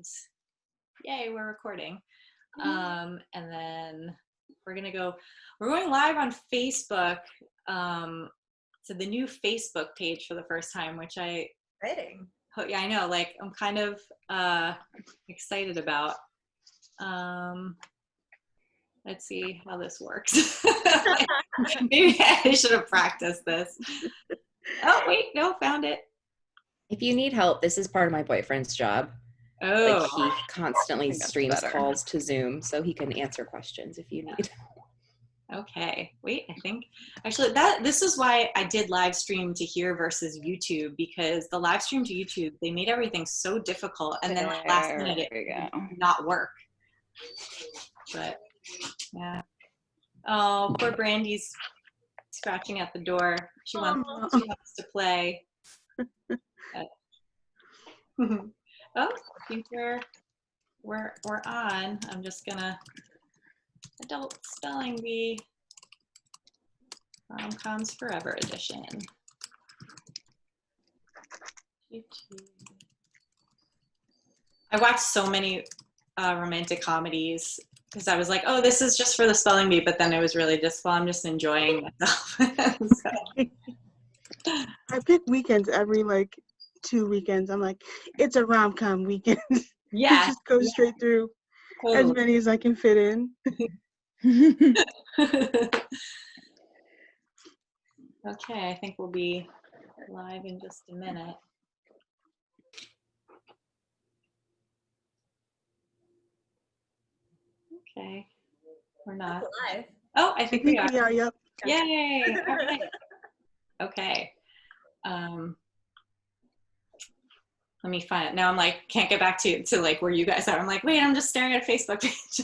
And yay, we're recording. And then we're going live on Facebook, to the new Facebook page for the first time, which Exciting. yeah, I know, like I'm kind of excited about. Let's see how this works. Maybe I should have practiced this. Oh, wait, no, found it. If you need help, this is part of my boyfriend's job. Oh, Like he constantly streams better. calls to Zoom so he can answer questions if you need. okay. Wait, I think actually this is why I did live stream to here versus YouTube, because the live stream to YouTube, they made everything so difficult, and then like last minute it did not work. But yeah. Oh, poor Brandy's scratching at the door. She wants to play. Oh, I think we're on. I'm just gonna adult spelling bee RomComs Forever edition. I watched so many romantic comedies because I was like, oh, this is just for the spelling bee, but then it was really just, well, I'm just enjoying myself. I pick weekends every like 2 weekends. I'm like, it's a rom-com weekend. Yeah. Just go straight through Totally. as many as I can fit in. Okay, I think we'll be live in just a minute. Okay, we're not. Live. Oh, I think we are. We are, yep. Yay! Okay. Okay. Let me find it. Now I'm like, can't get back to like where you guys are. I'm like, wait, I'm just staring at a Facebook page.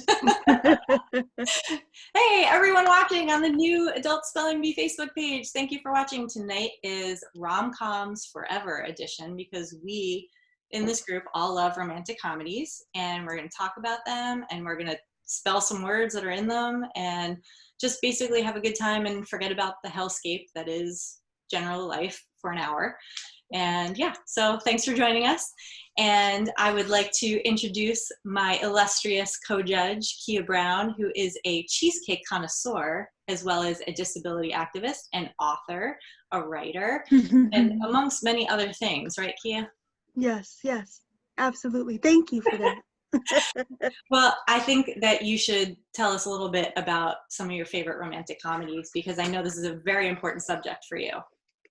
Hey, everyone watching on the new Adult Spelling Bee Facebook page. Thank you for watching. Tonight is RomComs Forever edition, because we in this group all love romantic comedies, and we're going to talk about them, and we're going to spell some words that are in them, and just basically have a good time and forget about the hellscape that is general life for an hour. And yeah, so thanks for joining us. And I would like to introduce my illustrious co-judge, Keah Brown, who is a cheesecake connoisseur, as well as a disability activist, an author, a writer, and amongst many other things, right, Keah? Yes, absolutely. Thank you for that. Well, I think that you should tell us a little bit about some of your favorite romantic comedies, because I know this is a very important subject for you.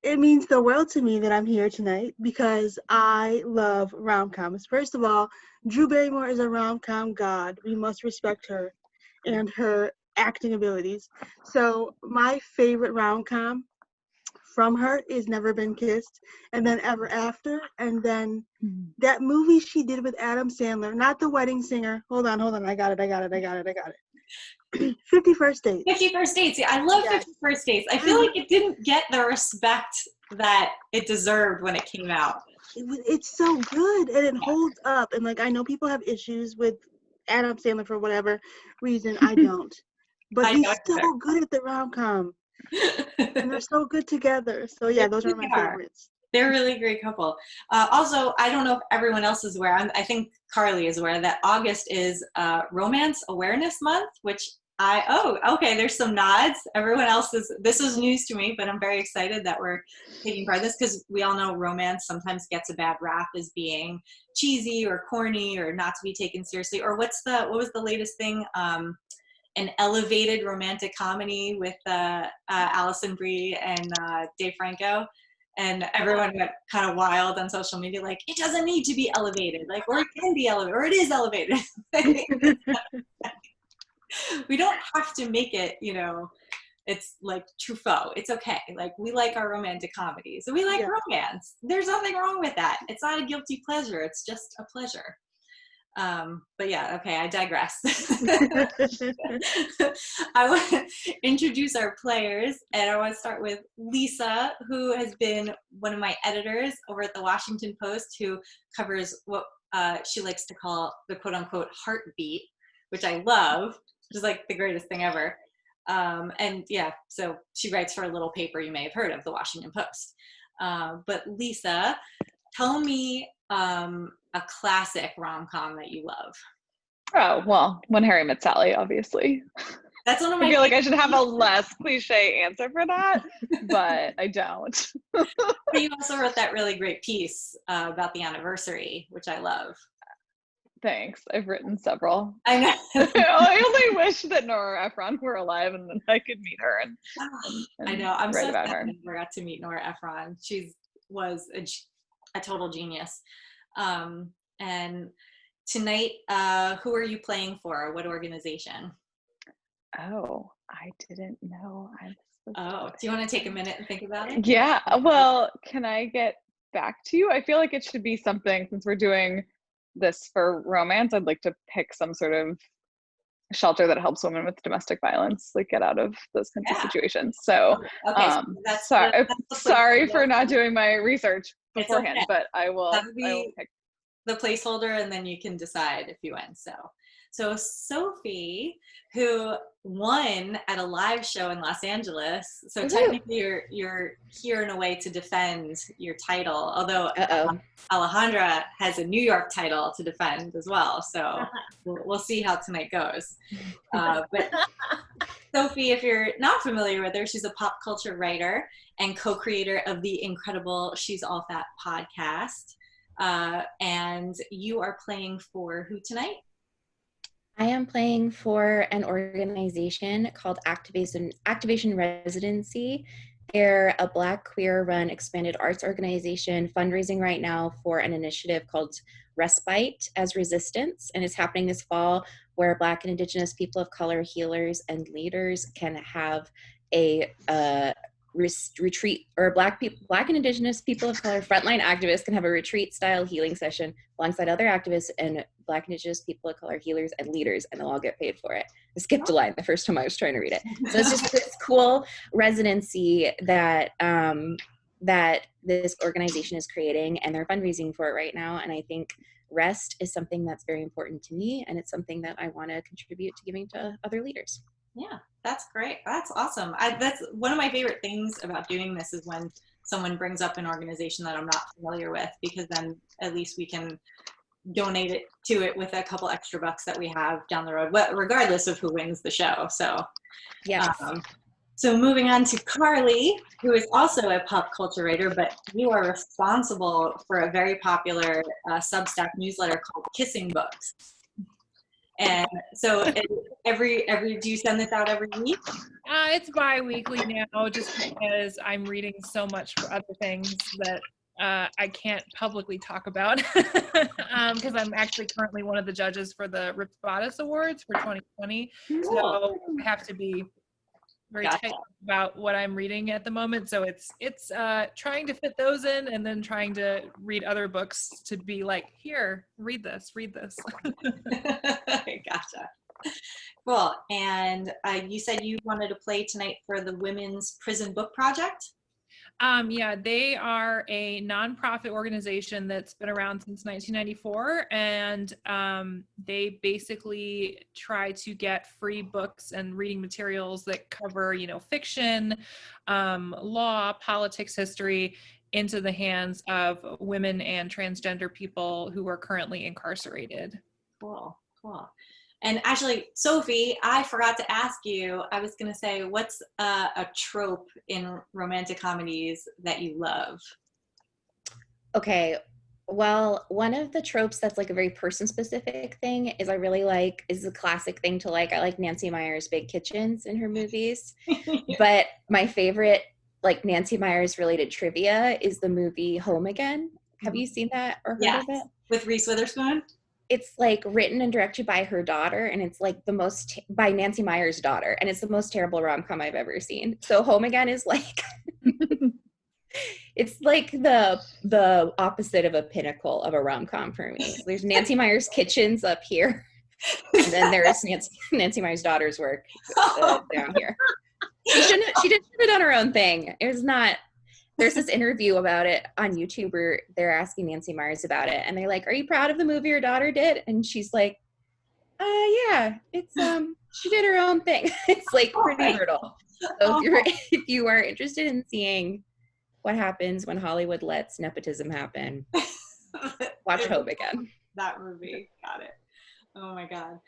It means the world to me that I'm here tonight because I love rom-coms. First of all, Drew Barrymore is a rom-com god. We must respect her and her acting abilities. So my favorite rom-com from her is Never Been Kissed, and then Ever After, and then that movie she did with Adam Sandler, not The Wedding Singer. Hold on. I got it. 50 First Dates. 50 First Dates. Yeah, I love 50 First Dates. I feel like it didn't get the respect that it deserved when it came out. It's so good, and it holds up. And like, I know people have issues with Adam Sandler for whatever reason. I don't. But he's so good at the rom-com. And they're so good together. So yeah, those are my favorites. They're a really great couple. Also, I don't know if everyone else is aware, I think Carly is aware, that August is Romance Awareness Month, which okay, there's some nods. Everyone else this is news to me, but I'm very excited that we're taking part in this, because we all know romance sometimes gets a bad rap as being cheesy or corny or not to be taken seriously. Or what was the latest thing? An elevated romantic comedy with Alison Brie and Dave Franco. And everyone went kind of wild on social media, like, it doesn't need to be elevated, like, or it can be elevated, or it is elevated. We don't have to make it, it's like Truffaut. It's okay. Like, we like our romantic comedies. We like romance. There's nothing wrong with that. It's not a guilty pleasure. It's just a pleasure. But yeah, okay, I digress. I want to introduce our players, and I want to start with Lisa, who has been one of my editors over at the Washington Post, who covers what she likes to call the quote-unquote heartbeat, which I love, which is like the greatest thing ever. And yeah, so she writes for a little paper you may have heard of, the Washington Post. But Lisa, tell me a classic rom-com that you love? Oh, well, When Harry Met Sally, obviously. That's one of my I feel like I should have a less cliche answer for that, but I don't. But you also wrote that really great piece about the anniversary, which I love. Thanks. I've written several. I know. I only wish that Nora Ephron were alive and then I could meet her and I know. I'm write so about sad her. I never got to meet Nora Ephron. She was a total genius. And tonight, who are you playing for? What organization? Oh, I didn't know. Do you want to take a minute and think about it? Yeah. Well, can I get back to you? I feel like it should be something, since we're doing this for romance, I'd like to pick some sort of shelter that helps women with domestic violence, like get out of those kinds of situations. So, sorry for not doing my research beforehand, but I will pick the placeholder and then you can decide if you win. So Sophie, who won at a live show in Los Angeles, so technically you're here in a way to defend your title, although Alejandra has a New York title to defend as well, so we'll see how tonight goes. But Sophie, if you're not familiar with her, she's a pop culture writer and co-creator of the incredible She's All Fat podcast. And you are playing for who tonight? I am playing for an organization called Activation Residency. They're a Black queer-run expanded arts organization fundraising right now for an initiative called Respite as Resistance, and it's happening this fall, where Black and Indigenous people of color healers and leaders can have a retreat, or Black and Indigenous people of color frontline activists can have a retreat-style healing session alongside other activists and Black and Indigenous people of color healers and leaders, and they'll all get paid for it. I skipped a line the first time I was trying to read it. So it's just this cool residency that that this organization is creating, and they're fundraising for it right now. And I think rest is something that's very important to me, and it's something that I want to contribute to giving to other leaders. Yeah, that's great. That's awesome. That's one of my favorite things about doing this, is when someone brings up an organization that I'm not familiar with, because then at least we can donate it to it with a couple extra bucks that we have down the road, regardless of who wins the show. So, yeah. So moving on to Carly, who is also a pop culture writer, but you are responsible for a very popular Substack newsletter called Kissing Books. And so do you send this out every week? It's bi-weekly now, just because I'm reading so much for other things that I can't publicly talk about, because I'm actually currently one of the judges for the Ripped Bodice Awards for 2020. Cool. So I have to be very tight about what I'm reading at the moment. So it's trying to fit those in, and then trying to read other books to be like, here, read this. Gotcha. Cool. And you said you wanted to play tonight for the Women's Prison Book Project? Yeah, they are a nonprofit organization that's been around since 1994, and they basically try to get free books and reading materials that cover, fiction, law, politics, history, into the hands of women and transgender people who are currently incarcerated. Cool. And actually, Sophie, I forgot to ask you, I was going to say, what's a trope in romantic comedies that you love? Okay, well, one of the tropes that's like a very person-specific thing is is a classic thing to like. I like Nancy Meyers' Big Kitchens in her movies. But my favorite Nancy Meyers related trivia is the movie Home Again. Have you seen that or heard of it? With Reese Witherspoon? It's written and directed by her daughter, and it's by Nancy Meyers' daughter, and it's the most terrible rom-com I've ever seen. So Home Again is it's the opposite of a pinnacle of a rom-com for me. So there's Nancy Meyers' Kitchens up here, and then there's Nancy Meyers' daughter's work down here. She did it on her own thing. It was not. There's this interview about it on YouTube where they're asking Nancy Meyers about it, and they're like, "Are you proud of the movie your daughter did?" And she's like, "Yeah, it's she did her own thing." It's pretty brutal. So if you are interested in seeing what happens when Hollywood lets nepotism happen, Watch Hope again. That movie. Got it. Oh my God.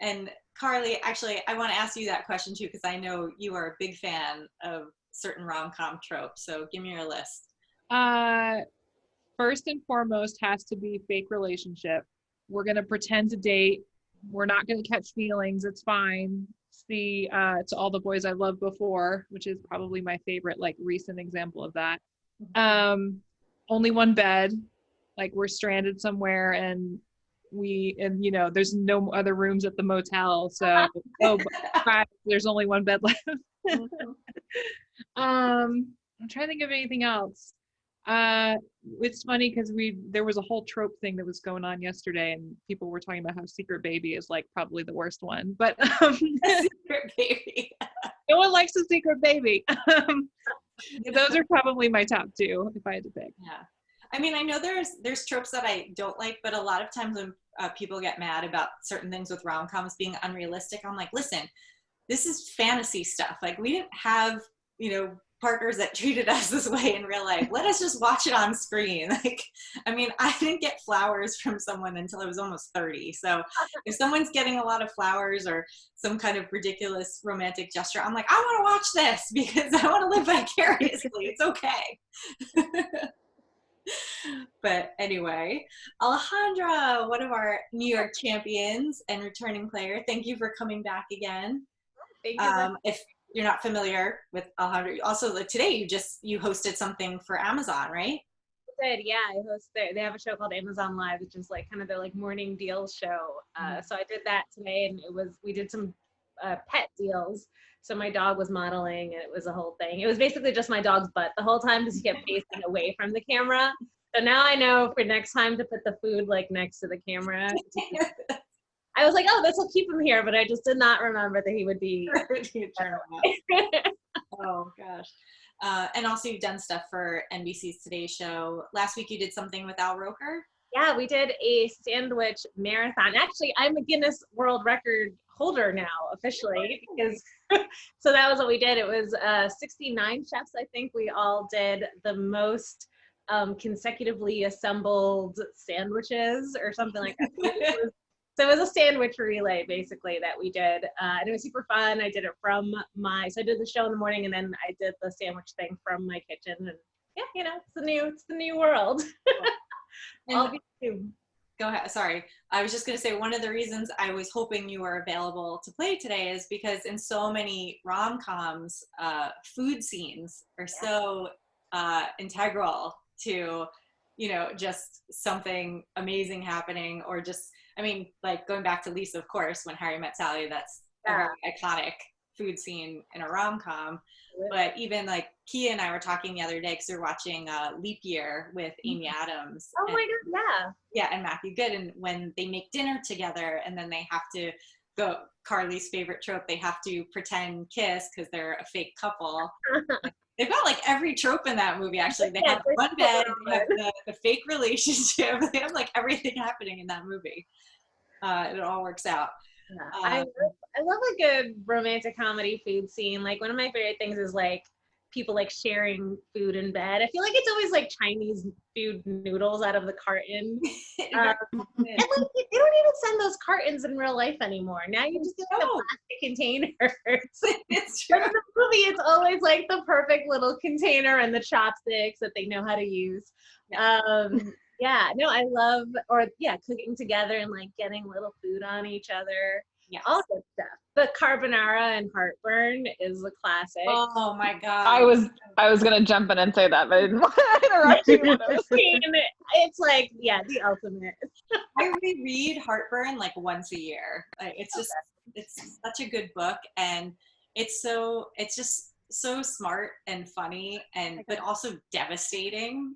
And Carly, actually, I want to ask you that question too, because I know you are a big fan of certain rom-com tropes. So give me your list. First and foremost has to be fake relationship. We're going to pretend to date. We're not going to catch feelings. It's fine. See, To All the Boys I Loved Before, which is probably my favorite, like, recent example of that. Only one bed, like we're stranded somewhere and you know, there's no other rooms at the motel. So, there's only one bed left. I'm trying to think of anything else. It's funny because there was a whole trope thing that was going on yesterday, and people were talking about how Secret Baby is like probably the worst one. But Secret Baby. No one likes a secret baby. Those are probably my top two if I had to pick. Yeah. I mean, I know there's tropes that I don't like, but a lot of times when people get mad about certain things with rom-coms being unrealistic, I'm like, listen, this is fantasy stuff. Like, we didn't have, you know, partners that treated us this way in real life. Let us just watch it on screen. Like, I mean, I didn't get flowers from someone until I was almost 30. So if someone's getting a lot of flowers or some kind of ridiculous romantic gesture, I'm like, I want to watch this because I want to live vicariously. It's okay. But anyway, Alejandra, one of our New York champions and returning player, thank you for coming back again. Thank you. If you're not familiar with Alejandra, also like today you hosted something for Amazon, right? I did, yeah. They have a show called Amazon Live, which is like kind of their like morning deals show. So I did that today, and we did some pet deals. So my dog was modeling, and it was a whole thing. It was basically just my dog's butt the whole time because he kept facing away from the camera. So now I know for next time to put the food like next to the camera. I was like, oh, this will keep him here, but I just did not remember that he would be. Oh gosh. And also you've done stuff for NBC's Today Show. Last week you did something with Al Roker. Yeah, we did a sandwich marathon. Actually, I'm a Guinness World Record holder now, officially, because so that was what we did. It was 69 chefs, I think. We all did the most consecutively assembled sandwiches or something like that. So it was a sandwich relay, basically, that we did. And it was super fun. I did it so I did the show in the morning, and then I did the sandwich thing from my kitchen. And yeah, you know, it's the new world. Go ahead. Sorry. I was just going to say, one of the reasons I was hoping you were available to play today is because in so many rom-coms, food scenes are so integral to, you know, just something amazing happening, or just, I mean, like going back to Lisa, of course, when Harry Met Sally, that's a very iconic food scene in a rom-com. But even like Keah and I were talking the other day because we were watching Leap Year with Amy Adams. Oh my God, yeah. Yeah, and Matthew Good. And when they make dinner together and then they have to go, Carly's favorite trope, they have to pretend kiss because they're a fake couple. They've got like every trope in that movie, actually. They have one bed, they have the fake relationship, they have like everything happening in that movie. It all works out. Yeah. I love a good romantic comedy food scene. Like, one of my favorite things is like people like sharing food in bed. I feel like it's always like Chinese food noodles out of the carton. And like, they don't even send those cartons in real life anymore. Now you just get like the plastic containers. It's true. But in the movie, it's always like the perfect little container and the chopsticks that they know how to use. Yeah, no, I love, cooking together and like getting little food on each other. Yes. All good stuff. But carbonara and heartburn is a classic. Oh my God. I was gonna jump in and say that, but I didn't want to interrupt you. It's like, yeah, the ultimate. I reread Heartburn like once a year. It's such a good book, and it's just so smart and funny, but also devastating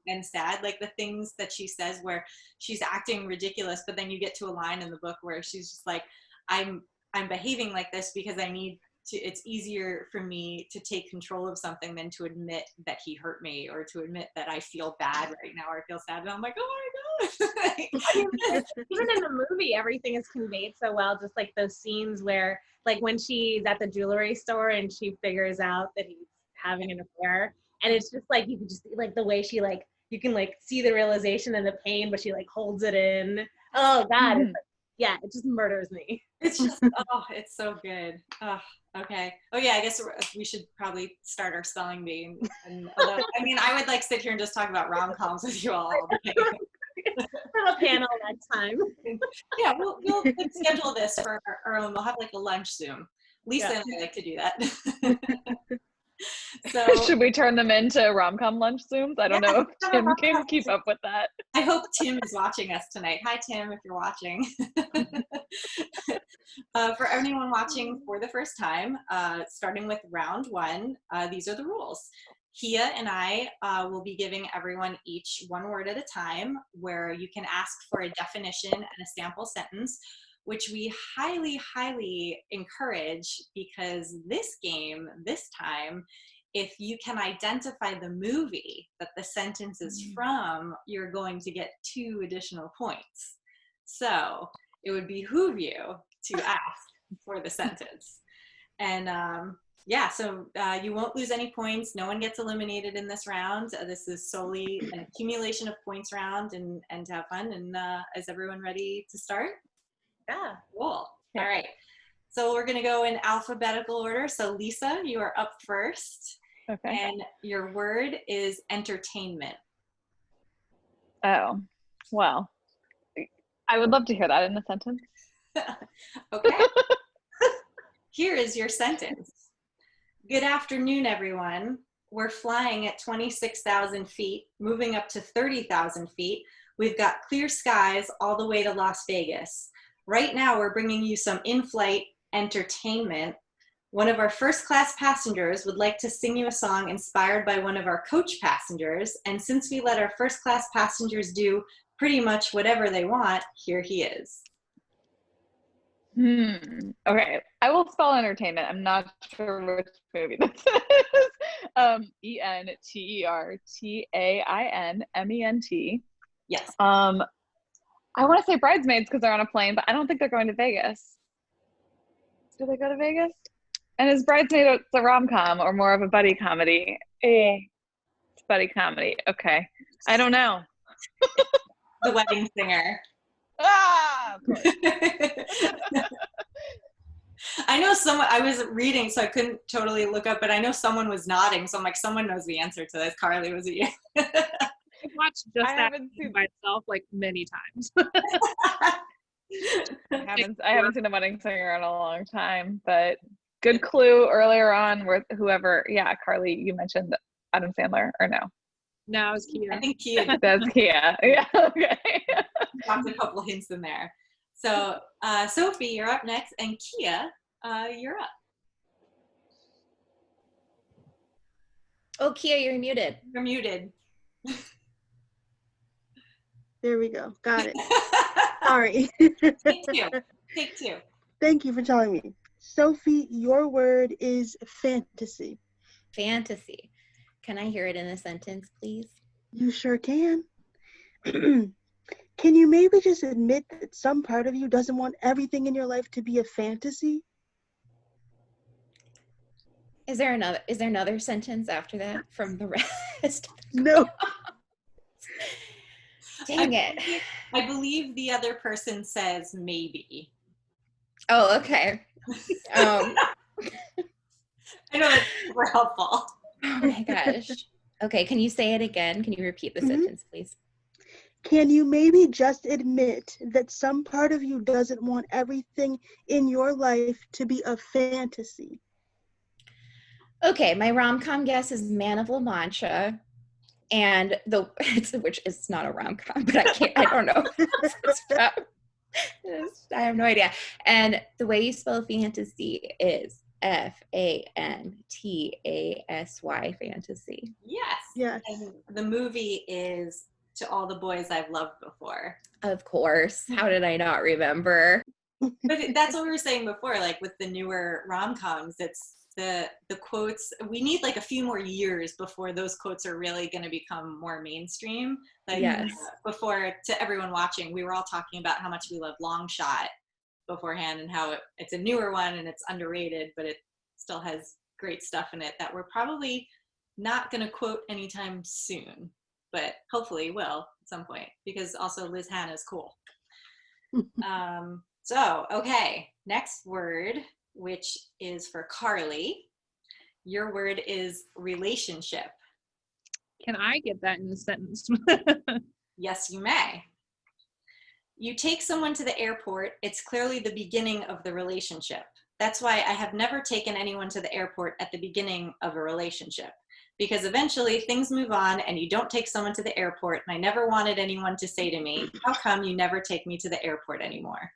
and sad. Like the things that she says where she's acting ridiculous, but then you get to a line in the book where she's just like, I'm behaving like this because it's easier for me to take control of something than to admit that he hurt me, or to admit that I feel bad right now, or I feel sad. And I'm like, oh my God. Even in the movie, everything is conveyed so well. Just like those scenes where, like when she's at the jewelry store and she figures out that he's having an affair, and it's just like, you could just like the way she like you can like see the realization and the pain, but she like holds it in. Oh God, it's like, yeah, it just murders me. It's just, oh, it's so good. Oh, okay. Oh yeah, I guess we should probably start our spelling bee. And although, I mean, I would like sit here and just talk about rom-coms with you all day. Have a panel next time. Yeah, we'll schedule this for our own. We'll have like a lunch Zoom. Lisa and I like to do that. So Should we turn them into RomCom lunch Zooms? I don't know if Tim can keep up with that. I hope Tim is watching us tonight. Hi, Tim, if you're watching. For anyone watching for the first time, starting with round one, these are the rules. Keah and I will be giving everyone each one word at a time, where you can ask for a definition and a sample sentence, which we highly, highly encourage, because this game, this time, if you can identify the movie that the sentence is from, you're going to get 2 additional points. So it would behoove you to ask for the sentence. And yeah, so you won't lose any points. No one gets eliminated in this round. This is solely an accumulation of points round, and to have fun. And is everyone ready to start? Yeah. Cool. All right. So we're going to go in alphabetical order. So Lisa, you are up first. Okay. And your word is entertainment. Oh, well, I would love to hear that in a sentence. Okay. Here is your sentence. Good afternoon, everyone. We're flying at 26,000 feet, moving up to 30,000 feet. We've got clear skies all the way to Las Vegas. Right now, we're bringing you some in-flight entertainment. One of our first-class passengers would like to sing you a song inspired by one of our coach passengers. And since we let our first-class passengers do pretty much whatever they want, here he is. Okay, I will spell entertainment. I'm not sure which movie this is. Entertainment. Yes. I want to say Bridesmaids because they're on a plane, but I don't think they're going to Vegas. Do they go to Vegas? And is Bridesmaids a rom-com or more of a buddy comedy? It's buddy comedy. Okay. I don't know. The Wedding Singer. Ah! Of course. I know someone, I was reading, so I couldn't totally look up, but I know someone was nodding, so I'm like, someone knows the answer to this. Carly, was it you? I've watched just I that haven't seen by itself like many times. I haven't seen The Wedding Singer in a long time, but good clue earlier on with whoever. Yeah, Carly, you mentioned Adam Sandler, or no? Now it's Keah. I think Keah That's Keah. Yeah, okay. dropped a couple hints in there. So Sophie, you're up next, and Keah, you're up. Oh, Keah, you're muted. You're muted. There we go. Got it. Sorry. Take two. Thank you for telling me. Sophie, your word is fantasy. Fantasy. Can I hear it in a sentence, please? You sure can. Can you maybe just admit that some part of you doesn't want everything in your life to be a fantasy? Is there another sentence after that from the rest? No. Dang it. I believe the other person says maybe. Oh, okay. I know that's super helpful. Oh my gosh. Okay, can you say it again? Can you repeat the sentence, please? Can you maybe just admit that some part of you doesn't want everything in your life to be a fantasy? Okay, my rom-com guess is Man of La Mancha, and which is not a rom-com, but I don't know. I have no idea. And the way you spell fantasy is Fantasy, fantasy. Yes. Yes. And the movie is To All the Boys I've Loved Before. Of course. How did I not remember? But that's what we were saying before, like with the newer rom-coms, it's the quotes. We need like a few more years before those quotes are really going to become more mainstream. Like Yes. Before, to everyone watching, we were all talking about how much we love Long Shot beforehand and how it's a newer one and it's underrated, but it still has great stuff in it that we're probably not going to quote anytime soon. but hopefully will at some point, because also Liz Hannah is cool. So, okay, next word, which is for Carly. Your word is relationship. Can I get that in a sentence? Yes, you may. You take someone to the airport, it's clearly the beginning of the relationship. That's why I have never taken anyone to the airport at the beginning of a relationship, because eventually things move on and you don't take someone to the airport, and I never wanted anyone to say to me, how come you never take me to the airport anymore?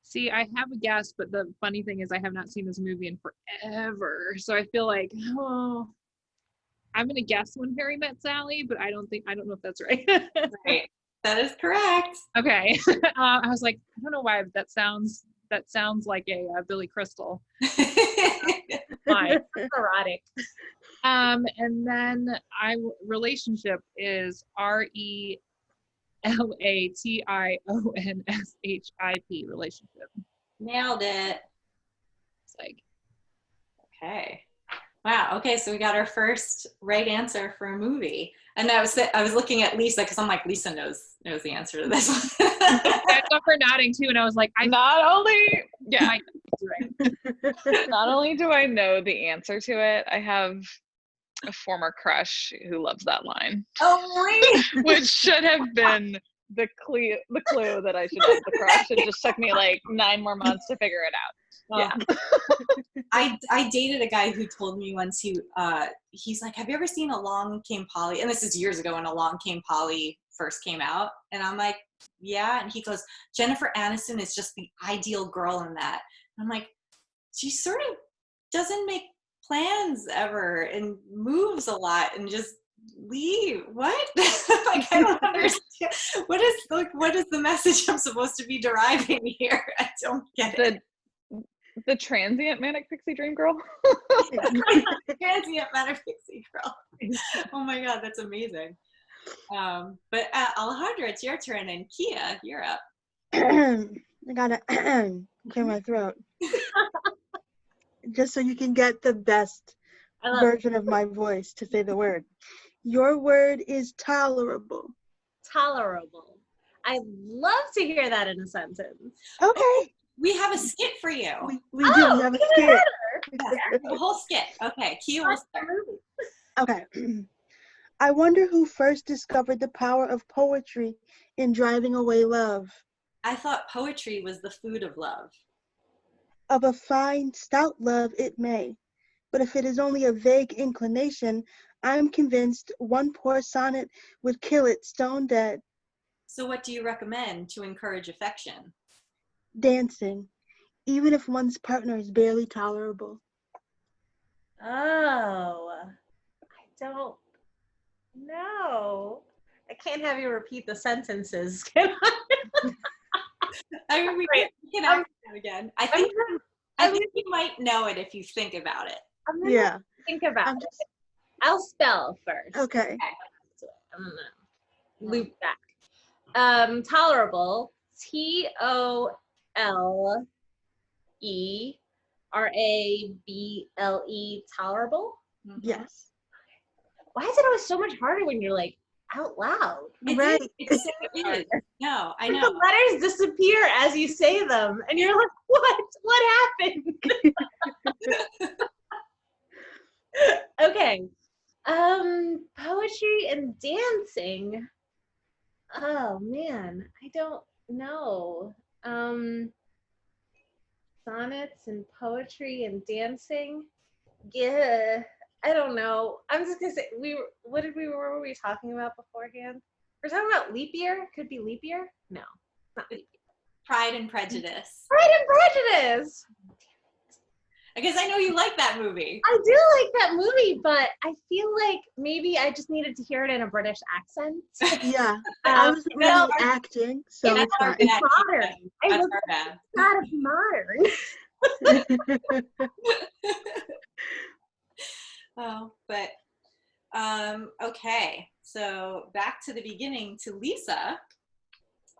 See, I have a guess, but the funny thing is I have not seen this movie in forever. So I feel like, oh, I'm going to guess When Harry Met Sally, but I don't know if that's right. Right. That is correct. Okay. I was like, I don't know why that sounds like a Billy Crystal. Fine. Erotic. And then relationship is RELATIONSHIP, relationship. Nailed it. It's like, okay. Wow. Okay, so we got our first right answer for a movie, and I was looking at Lisa because I'm like, Lisa knows the answer to this one. I saw her nodding too, and I was like, Not only right. not only do I know the answer to it, I have a former crush who loves that line. Oh, really? Which should have been the clue that I should have the crush. It just took me like 9 more months to figure it out. Yeah. I dated a guy who told me once he's like, have you ever seen Along Came Polly? And this is years ago when Along Came Polly first came out. And I'm like, yeah. And he goes, Jennifer Aniston is just the ideal girl in that. And I'm like, she sort of doesn't make plans ever and moves a lot and just leave. What? Like, I don't understand. What is the message I'm supposed to be deriving here? I don't get it. The transient manic pixie dream girl. Transient manic pixie girl. Oh my God, that's amazing. But Alejandra, it's your turn, and Keah, you're up. I gotta clear my throat. Just so you can get the best version of my voice to say the word. Your word is tolerable. Tolerable. I love to hear that in a sentence. Okay. We have a skit for you. We do. We have a skit. The whole skit. Okay, Keah will start. Okay. I wonder who first discovered the power of poetry in driving away love. I thought poetry was the food of love. Of a fine, stout love it may, but if it is only a vague inclination, I am convinced one poor sonnet would kill it stone dead. So what do you recommend to encourage affection? Dancing, even if one's partner is barely tolerable. Oh, I don't know. I can't have you repeat the sentences. Can I mean, we can ask it again. I think you might know it if you think about it. I'm gonna think about it. I'll spell first. Okay. I'm gonna loop back. Tolerable. TOLERABLE. Tolerable. Yes. Why is it always so much harder when you're like out loud? Right. It is. No, I know. The letters disappear as you say them, and you're like, what? What happened? Okay. Poetry and dancing. Oh man, I don't know. Sonnets and poetry and dancing. Yeah, I don't know. I'm just gonna say what were we talking about beforehand? We're talking about leap year. Could be leap year. No, not leap year. Pride and Prejudice. Pride and Prejudice. I guess I know you like that movie. I do like that movie, but I feel like maybe I just needed to hear it in a British accent. Yeah, I was really acting, so it's fine. It's modern. That's our bad. Not modern. Oh, but okay. So back to the beginning to Lisa.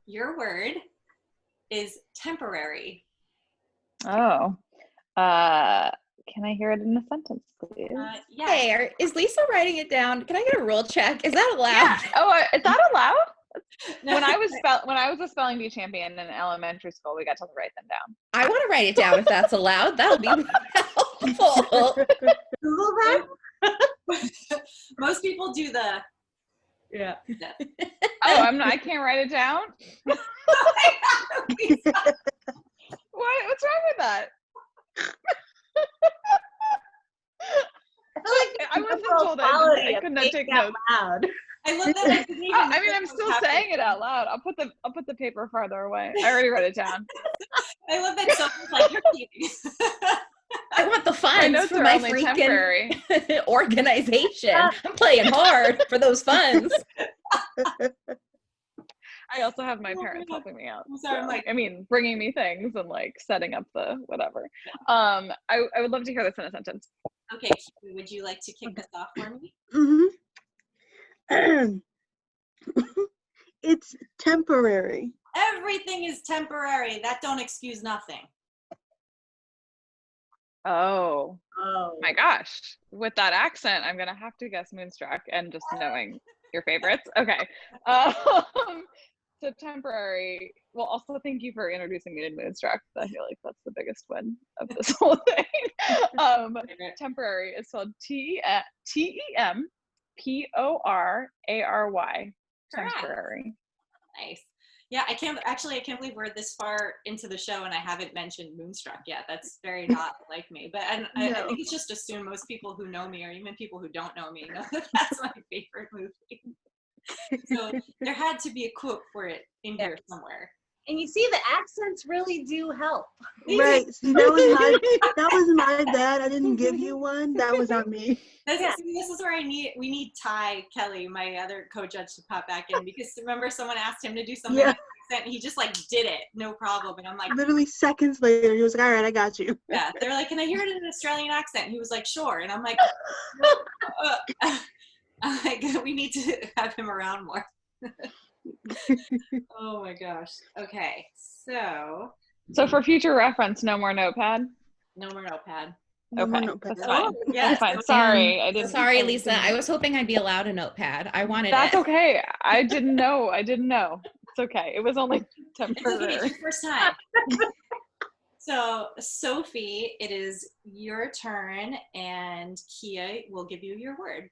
Your word is temporary. Oh. Can I hear it in a sentence, please? Yeah. Hey, is Lisa writing it down? Can I get a rule check? Is that allowed? Yeah. Oh, is that allowed? No. When I was a spelling bee champion in elementary school, we got to write them down. I want to write it down if that's allowed. That'll be helpful. Google that? Most people do the. Yeah. Oh, I can't write it down? What? What's wrong with that? I wasn't told I could not take notes. Loud. I love that. I mean, I'm still saying it out loud. I'll put the paper farther away. I already wrote it down. I love that someone's like, you're kidding. I want the My funds notes for are my only temporary. freaking organization. I'm playing hard for those funds. I also have my parents helping me out. I'm sorry, I'm like, I mean, bringing me things and like setting up the whatever. I would love to hear this in a sentence. okay, would you like to kick this off for me? It's temporary. Everything is temporary. That don't excuse nothing. Oh Oh my gosh. With that accent, I'm gonna have to guess Moonstruck and just knowing your favorites. Okay. So temporary. Well, also thank you for introducing me to Moonstruck. I feel like that's the biggest win of this whole thing. Temporary is spelled TEMPORARY. Temporary. Nice. Yeah, I can't believe we're this far into the show and I haven't mentioned Moonstruck yet. That's very not like me. But I think it's just assumed most people who know me, or even people who don't know me, know that that's my favorite movie. So there had to be a quote for it in here somewhere. And you see, the accents really do help. Right. See, that was my bad. I didn't give you one. That was on me. This is where we need Ty Kelly, my other co-judge, to pop back in, because remember someone asked him to do something with an accent and he just like did it, no problem. And I'm like, literally seconds later, he was like, all right, I got you. yeah. They're like, can I hear it in an Australian accent? And he was like, sure. And I'm like, we need to have him around more. Oh my gosh. Okay. So for future reference, no more notepad. no more notepad. Okay, Notepad. that's fine. Yeah. That's fine. Sorry, I didn't. Sorry, Lisa. I was hoping I'd be allowed a notepad. I wanted That's it. okay. I didn't know. It's okay. It was only It's okay. temporary. It's your first time. So Sophie, it is your turn, and Keah will give you your word.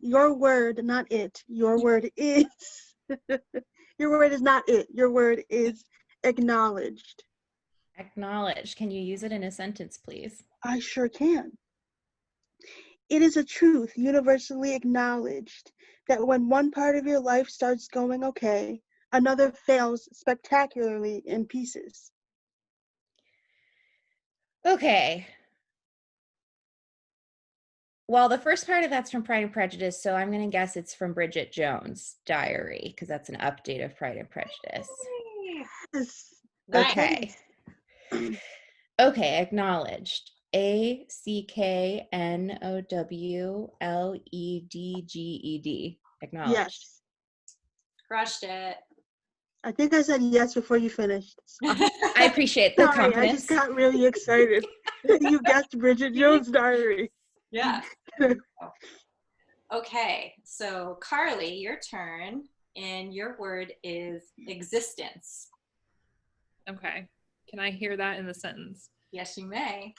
Your word, not it. Your word is. Your word is not it. Your word is acknowledged. Acknowledged. Can you use it in a sentence, please? I sure can. It is a truth universally acknowledged that when one part of your life starts going okay, another fails spectacularly in pieces. Okay. Well, the first part of that's from Pride and Prejudice, so I'm going to guess it's from Bridget Jones' diary, because that's an update of Pride and Prejudice. Yes. Okay. Okay, acknowledged. ACKNOWLEDGED. Acknowledged. Yes. Crushed it. I think I said yes before you finished. I appreciate the Sorry, I confidence. just got really excited. You guessed Bridget Jones' diary. Yeah. Okay, so Carly, your turn, and your word is existence. Okay. Can I hear that in the sentence? Yes, you may.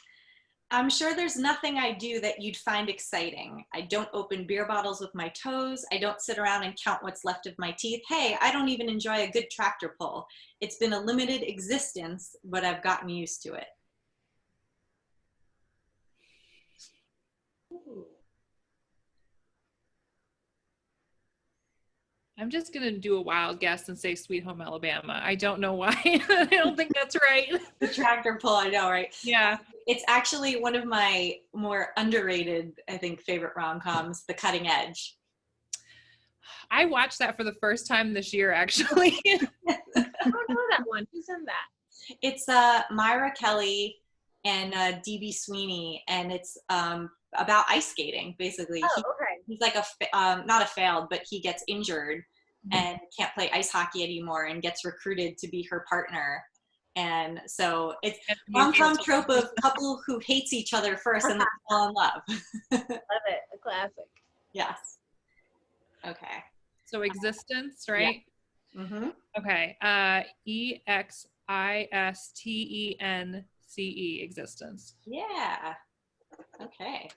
I'm sure there's nothing I do that you'd find exciting. I don't open beer bottles with my toes. I don't sit around and count what's left of my teeth. Hey, I don't even enjoy a good tractor pull. It's been a limited existence, but I've gotten used to it. I'm just going to do a wild guess and say Sweet Home Alabama. I don't know why. I don't think that's right. The tractor pull, I know, right? Yeah. It's actually one of my more underrated, I think, favorite rom-coms, The Cutting Edge. I watched that for the first time this year, actually. I don't know that one. Who's in that? It's Myra Kelly and D.B. Sweeney, and it's about ice skating, basically. Oh, okay. He's like not a failed, but he gets injured and can't play ice hockey anymore and gets recruited to be her partner. And so it's And rom-com trope of couple who hates each other first and then fall in love. Love it. A classic. Yes. Okay. So existence, right? Mm-hmm. Okay. EXISTENCE, existence. Yeah. Okay.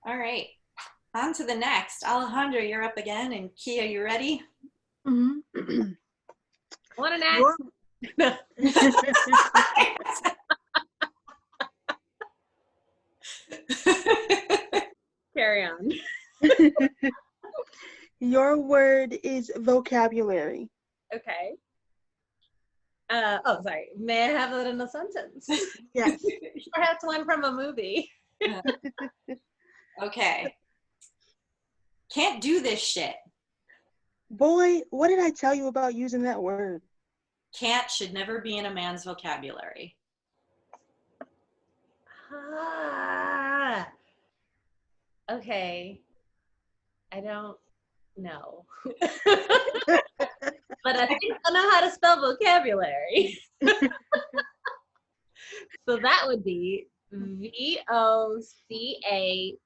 All right. On to the next. Alejandra, you're up again. And Keah, you ready? Mm-hmm. Want an axe? No. Carry on. Your word is vocabulary. Okay. Oh, sorry. May I have it in a sentence? Yes. Perhaps one from a movie. Okay. Can't do this shit. Boy, what did I tell you about using that word? Can't should never be in a man's vocabulary. Ah. Okay. I don't know. But I think I know how to spell vocabulary. So that would be VOCABULARY.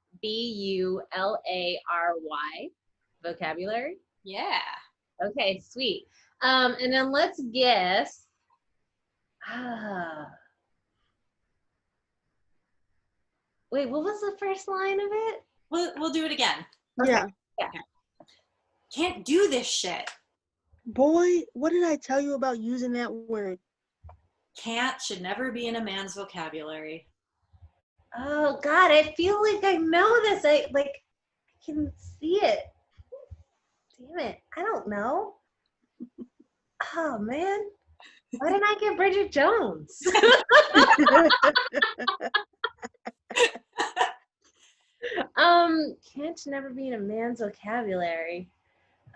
Vocabulary. Yeah. Okay, sweet. And then let's guess. Wait, what was the first line of it? We'll do it again. Yeah. Okay. Can't do this shit. Boy, what did I tell you about using that word? Can't should never be in a man's vocabulary. Oh God, I feel like I know this. I can see it. Damn it, I don't know. Oh man, why didn't I get Bridget Jones? Can't never be in a man's vocabulary.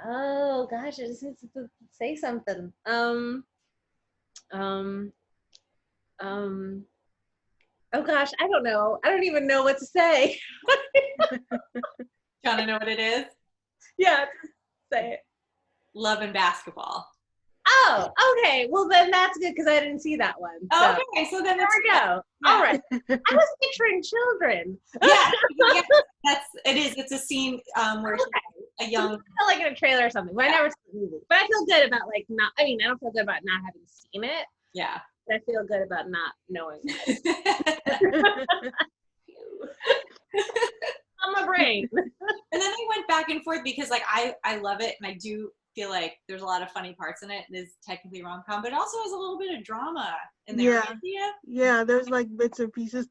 Oh gosh, I just need to say something. Oh gosh, I don't know. I don't even know what to say. Trying to know what it is? Yeah, say it. Love and basketball. Oh, okay. Well, then that's good because I didn't see that one. So. Okay, so then There we go. Yeah. All right. I was picturing children. Yeah, it's a scene where a young. I feel like in a trailer or something. But I never saw the movie. But I feel good about I don't feel good about not having seen it. Yeah. But I feel good about not knowing it. On my brain. And then I went back and forth because I love it and I do feel like there's a lot of funny parts in it. It is technically rom-com, but it also has a little bit of drama in there. Yeah. Yeah, there's bits and pieces.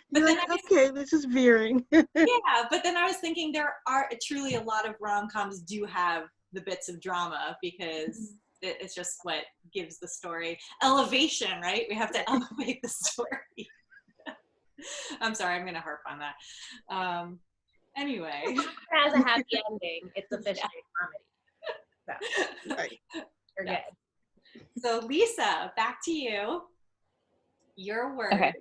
You're like, okay, this is veering. Yeah, but then I was thinking there are truly a lot of rom-coms do have the bits of drama because it's just what gives the story elevation, right? We have to elevate the story. I'm sorry, I'm going to harp on that. Anyway. It has a happy ending. It's officially a comedy. So, Right. you're good. So Lisa, back to you. Your word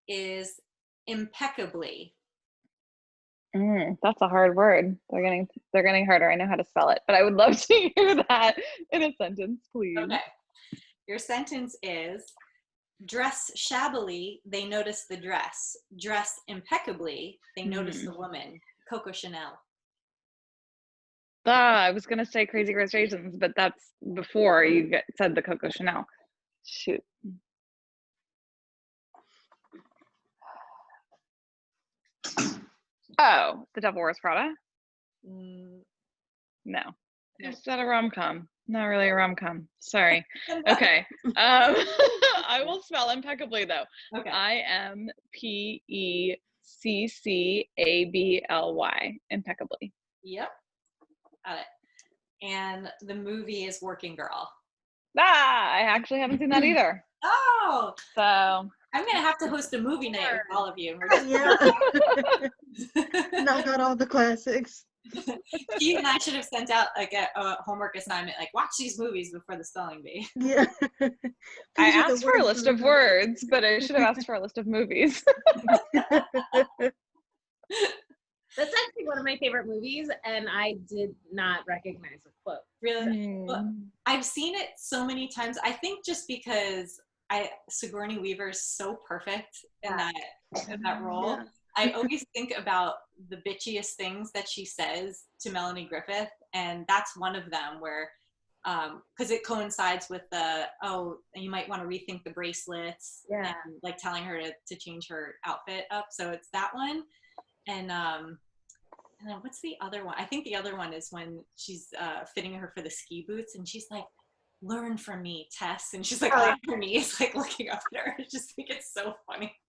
is impeccably. That's a hard word. They're getting harder. I know how to spell it, but I would love to hear that in a sentence, please. Okay. Your sentence is, dress shabbily, they notice the dress. Dress impeccably, they notice the woman. Coco Chanel. I was going to say Crazy Rich Asians, but that's before you said the Coco Chanel. Shoot. Oh, The Devil Wears Prada? No. Is that a rom-com? Not really a rom-com. Sorry. Okay. I will spell impeccably though. Okay. IMPECCABLY. Impeccably. Yep. Got it. And the movie is Working Girl. I actually haven't seen that either. Oh. So I'm going to have to host a movie night with all of you. Yeah. Knock out all the classics. Keah and I should have sent out a homework assignment, watch these movies before the spelling bee. Yeah. I asked for a list of words, but I should have asked for a list of movies. That's actually one of my favorite movies, and I did not recognize the quote. Really? Well, I've seen it so many times. I think just because Sigourney Weaver is so perfect in that role. Yeah. I always think about the bitchiest things that she says to Melanie Griffith, and that's one of them where, because it coincides with you might want to rethink the bracelets, and like telling her to change her outfit up. So it's that one, and then what's the other one? I think the other one is when she's fitting her for the ski boots, and she's like, "Learn from me, Tess," and she's like on her knees, like looking up at her. I just think it's so funny.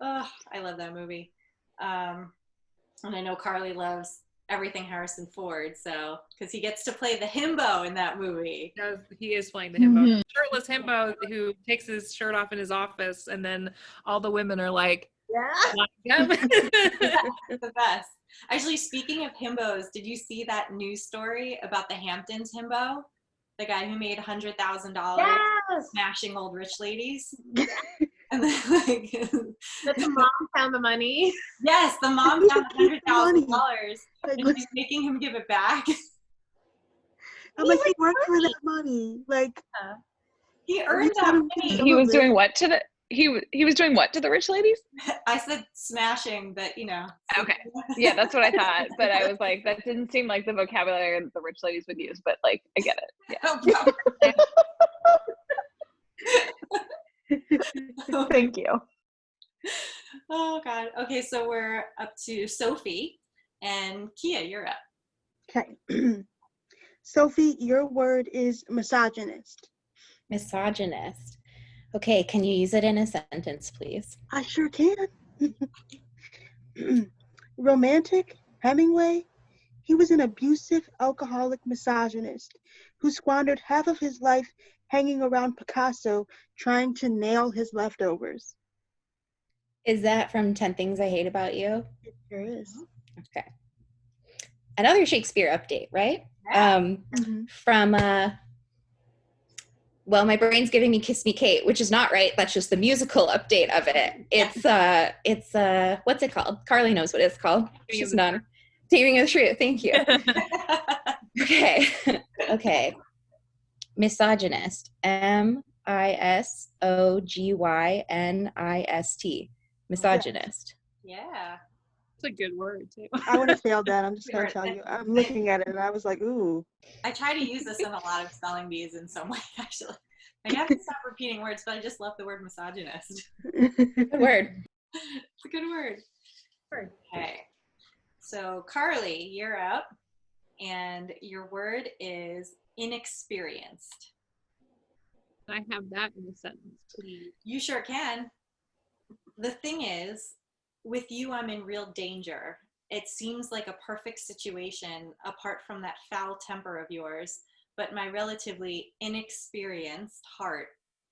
Oh, I love that movie. And I know Carly loves everything Harrison Ford, so because he gets to play the himbo in that movie. He is playing the himbo, shirtless himbo who takes his shirt off in his office, and then all the women are like, Yeah. The best. Actually, speaking of himbos, did you see that news story about the Hamptons himbo? The guy who made $100,000 smashing old rich ladies? And then, like, that the mom found the money. Yes, the mom found $100,000 and she's making him give it back. I'm like, he worked for that money. Like, he earned that money. He was doing what to the he was doing what to the rich ladies? I said smashing, but you know. Okay. Yeah, that's what I thought. But I was like, that didn't seem like the vocabulary that the rich ladies would use, but like, I get it. Yeah. Thank you. Oh God. Okay, so we're up to Sophie, and Keah, you're up. okay. Sophie, your word is misogynist. Misogynist. Okay, can you use it in a sentence, please? I sure can. Romantic, Hemingway. He was an abusive, alcoholic misogynist who squandered half of his life hanging around Picasso trying to nail his leftovers. Is that from 10 Things I Hate About You? It sure is. Okay. Another Shakespeare update, right? Yeah. From well, my brain's giving me Kiss Me Kate, which is not right. That's just the musical update of it. It's what's it called? Carly knows what it's called. She's not Taming of the Shrew. Thank you. Okay. Misogynist. MISOGYNIST. Misogynist. Yeah. it's a good word too. I would have failed that. I'm just going to tell you. I'm looking at it and I was like, ooh. I try to use this in a lot of spelling bees in some way, actually. I have to stop repeating words, but I just love the word misogynist. Good word. It's a good word. Okay. So Carly, you're up, and your word is inexperienced. I have that in a sentence, please. You sure can. The thing is, with you, I'm in real danger. It seems like a perfect situation apart from that foul temper of yours, but my relatively inexperienced heart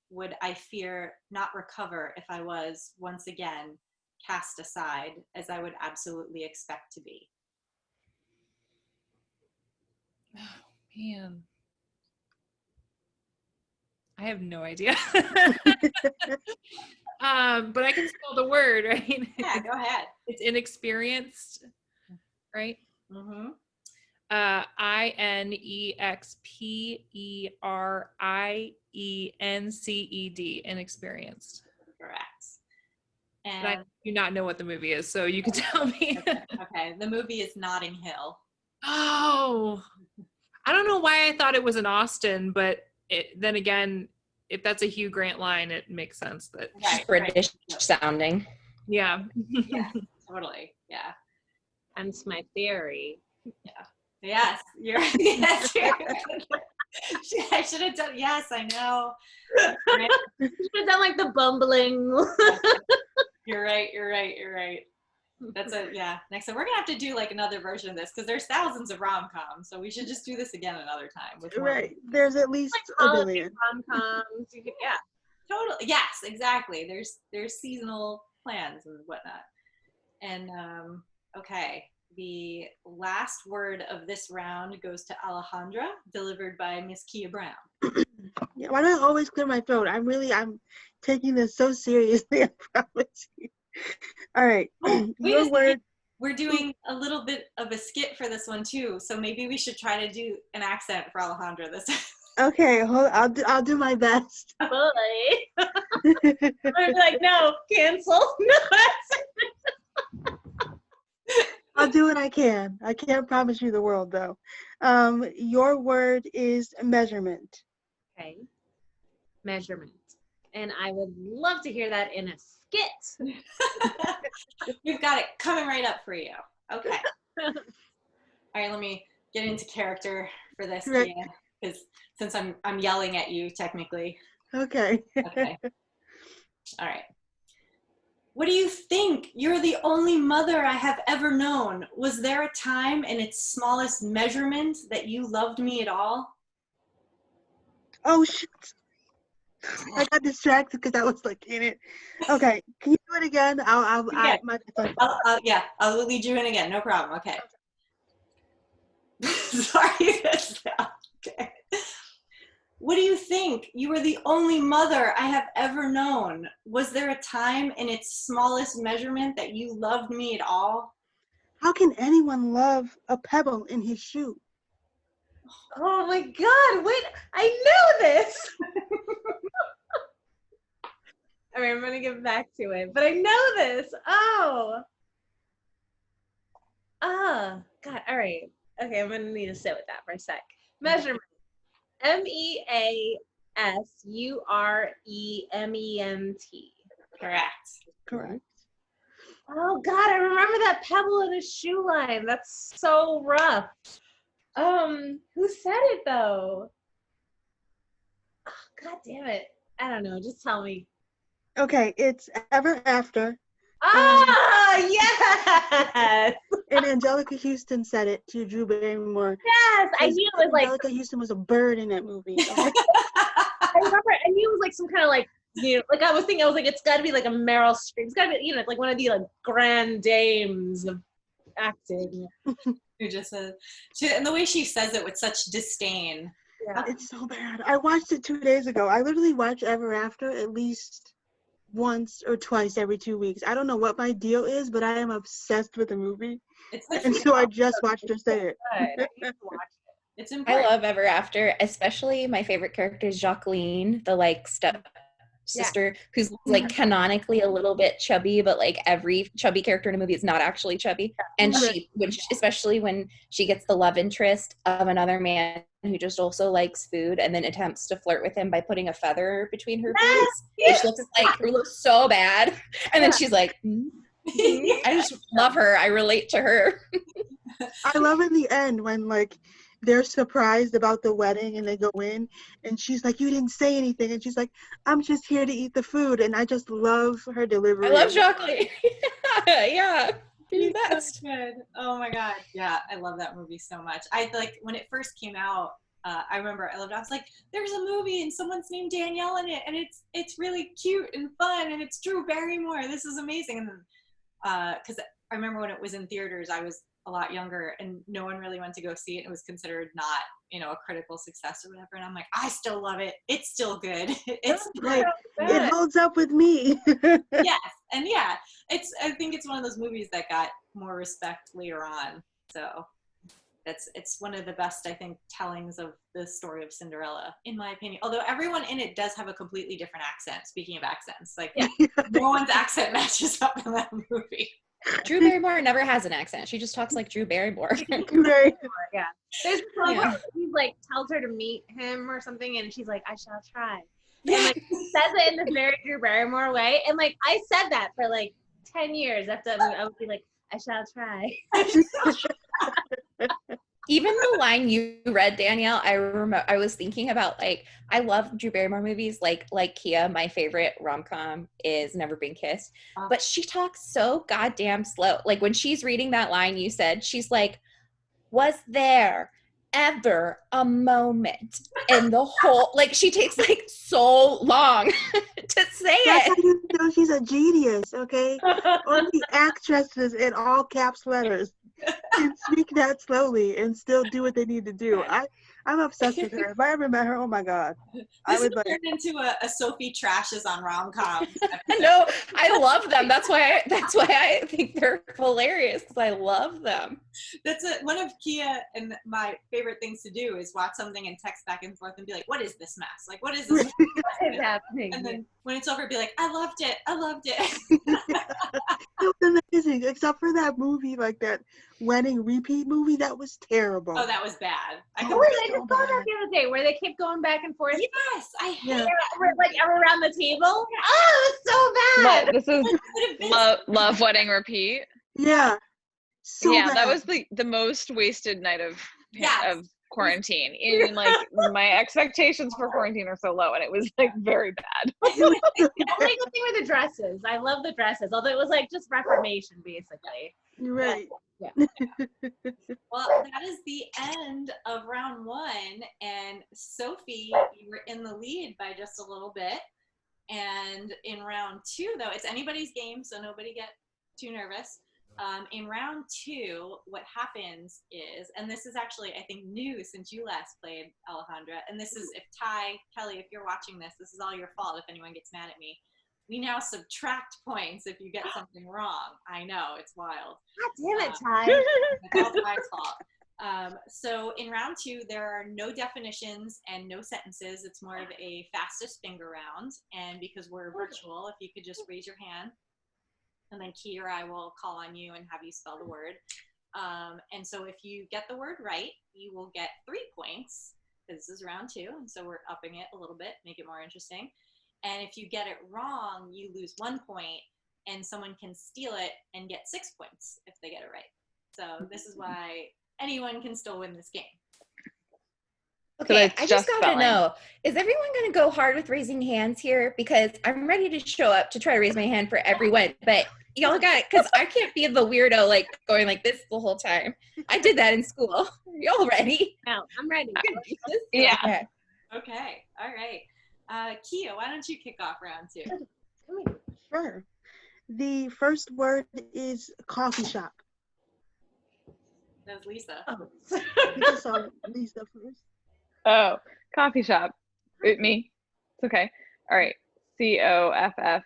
would, I fear, not recover if I was once again cast aside, as I would absolutely expect to be. Oh, man. I have no idea. But I can spell the word, right? Yeah, go ahead. It's inexperienced, right? Mm-hmm. INEXPERIENCED, inexperienced. Correct. But And I do not know what the movie is, so you can tell me. okay, the movie is Notting Hill. Oh, I don't know why I thought it was in Austin, but then again, if that's a Hugh Grant line, it makes sense that British sounding. Yeah. Yeah, totally. Yeah. Hence my theory. Yeah. Yes, you're right. Yes, I should have done. Yes, I know. Right? You should have done like the bumbling. You're right. You're right. You're right. That's next time we're gonna have to do like another version of this because there's thousands of rom-coms, so we should just do this again another time with more. Right. There's at least a billion. RomComs. Yeah. Totally. Yes, exactly. There's seasonal plans and whatnot. And okay, the last word of this round goes to Alejandra, delivered by Miss Keah Brown. Yeah, why do I always clear my throat? I'm taking this so seriously, I promise you. All right. Oh, wait a Your second. word. We're doing a little bit of a skit for this one too, so maybe we should try to do an accent for Alejandra this time. Okay, I'll do my best. Totally. I'm gonna be like, no, cancel. No, I'll do what I can. I can't promise you the world though. Your word is measurement. okay. Measurement. And I would love to hear that in a skit. We've got it coming right up for you. Okay. All right, let me get into character for this, Right. Keah, because since I'm yelling at you technically. Okay. Okay. All right. What do you think? You're the only mother I have ever known. Was there a time in its smallest measurement that you loved me at all? Oh shit. I got distracted because I was like in it. Okay, can you do it again? Yeah. Fun. Yeah, I'll lead you in again. No problem. Okay. Sorry. Okay. What do you think? You were the only mother I have ever known. Was there a time in its smallest measurement that you loved me at all? How can anyone love a pebble in his shoe? Oh my God, wait, I know this. All right, I'm gonna get back to it, but I know this. God, all right. Okay, I'm gonna need to sit with that for a sec. Measurement. MEASUREMENT. Correct. Correct. Oh God, I remember that pebble in a shoe line. That's so rough. Who said it though? Oh, God damn it. I don't know. Just tell me. Okay, it's Ever After. Yes! And Angelica Houston said it to Drew Barrymore. Yes! I knew it was like, Angelica Houston was a bird in that movie. Okay? I remember, I knew it was like some kind of like, you know, like I was like, it's gotta be like a Meryl Streep. It's gotta be, you know, like one of the like grand dames of acting. Who just says, and the way she says it with such disdain. Yeah. It's so bad. I watched it 2 days ago. I literally watch Ever After at least once or twice every 2 weeks. I don't know what my deal is, but I am obsessed with the movie. It's And so I just watched her say it. Good. I need to watch it. It's I important. love Ever After, especially my favorite character is Jacqueline, the like step sister who's like canonically a little bit chubby, but like every chubby character in a movie is not actually chubby. And especially when she gets the love interest of another man who just also likes food and then attempts to flirt with him by putting a feather between her boobs, which looks so bad. And then she's like, I just love her. I relate to her. I love in the end when like they're surprised about the wedding and they go in and she's like, you didn't say anything, and she's like, I'm just here to eat the food. And I just love her delivery. I love Jacqueline. Yeah, she's the best. So good. Oh my God. Yeah, I love that movie so much. I like when it first came out. I remember I was like, there's a movie and someone's named Danielle in it, and it's really cute and fun, and it's Drew Barrymore. This is amazing. And then because I remember when it was in theaters, I was a lot younger and no one really went to go see it. It was considered not, you know, a critical success or whatever. And I'm like, I still love it. It's still good. It's Like, it holds up with me. yes. And yeah, I think it's one of those movies that got more respect later on. So it's one of the best, I think, tellings of the story of Cinderella, in my opinion. Although everyone in it does have a completely different accent. Speaking of accents, like no one's accent matches up in that movie. Drew Barrymore never has an accent. She just talks like Drew Barrymore. Right. Yeah. There's this one where he like tells her to meet him or something, and she's like, I shall try. And like he says it in this very Drew Barrymore way. And like I said that for like 10 years after I would be like, I shall try. Even the line you read, Danielle, I remember I was thinking about, like, I love Drew Barrymore movies, like Keah. My favorite rom-com is Never Been Kissed, but she talks so goddamn slow. Like when she's reading that line you said, she's like, was there ever a moment in the whole, like she takes like so long to say That's it. how you know she's a genius, okay? Only actresses in all caps letters can speak that slowly and still do what they need to do. I'm obsessed with her. If I ever met her, oh my God. I This has would like, turned into a Sophie trashes on RomComs. No, I love them. That's why I think they're hilarious, because I love them. That's one of Keah and my favorite things to do is watch something and text back and forth and be like, what is this mess? Like, what is this? What is happening? And then when it's over, be like, I loved it. I loved it. it was amazing, except for that movie, like that wedding repeat movie. That was terrible. Oh, that was bad. I What were completely. they just going on the other day where they kept going back and forth? Yes, I hate Yeah. Like around the table. Oh, it's so bad. This is it. Could have been love wedding repeat. Yeah. So yeah, bad. that was the most wasted night of Yes. of quarantine. In like my expectations for quarantine are so low, and it was like very bad. The only good thing were the dresses. I love the dresses, although it was like just Reformation basically. You're right. Well, that is the end of round one. And Sophie, you were in the lead by just a little bit. And in round two, though, it's anybody's game, so nobody get too nervous. In round two, what happens is, and this is actually, I think, new since you last played, Alejandra, and this is, if Ty, Kelly, if you're watching this, this is all your fault if anyone gets mad at me. We now subtract points if you get something wrong. I know, it's wild. God damn it, Ty. It's all Ty's fault. So in round two, there are no definitions and no sentences. It's more of a fastest finger round. And because we're virtual, if you could just raise your hand, and then Keah or I will call on you and have you spell the word. And so if you get the word right, you will get 3 points, because this is round two, and so we're upping it a little bit, make it more interesting. And if you get it wrong, you lose 1 point, and someone can steal it and get 6 points if they get it right. So this is why anyone can still win this game. Okay, it's I just just gotta spelling. know, is everyone gonna go hard with raising hands here? Because I'm ready to show up to try to raise my hand for everyone, but y'all got it, because I can't be the weirdo like going like this the whole time. I did that in school. Y'all ready? No, I'm ready. Yeah. Okay. Okay, all right. Keah, why don't you kick off round two? Sure. The first word is coffee shop. That was Lisa. I saw Lisa first. Oh, coffee shop. Me. It's okay. All right. COFFEESHOP.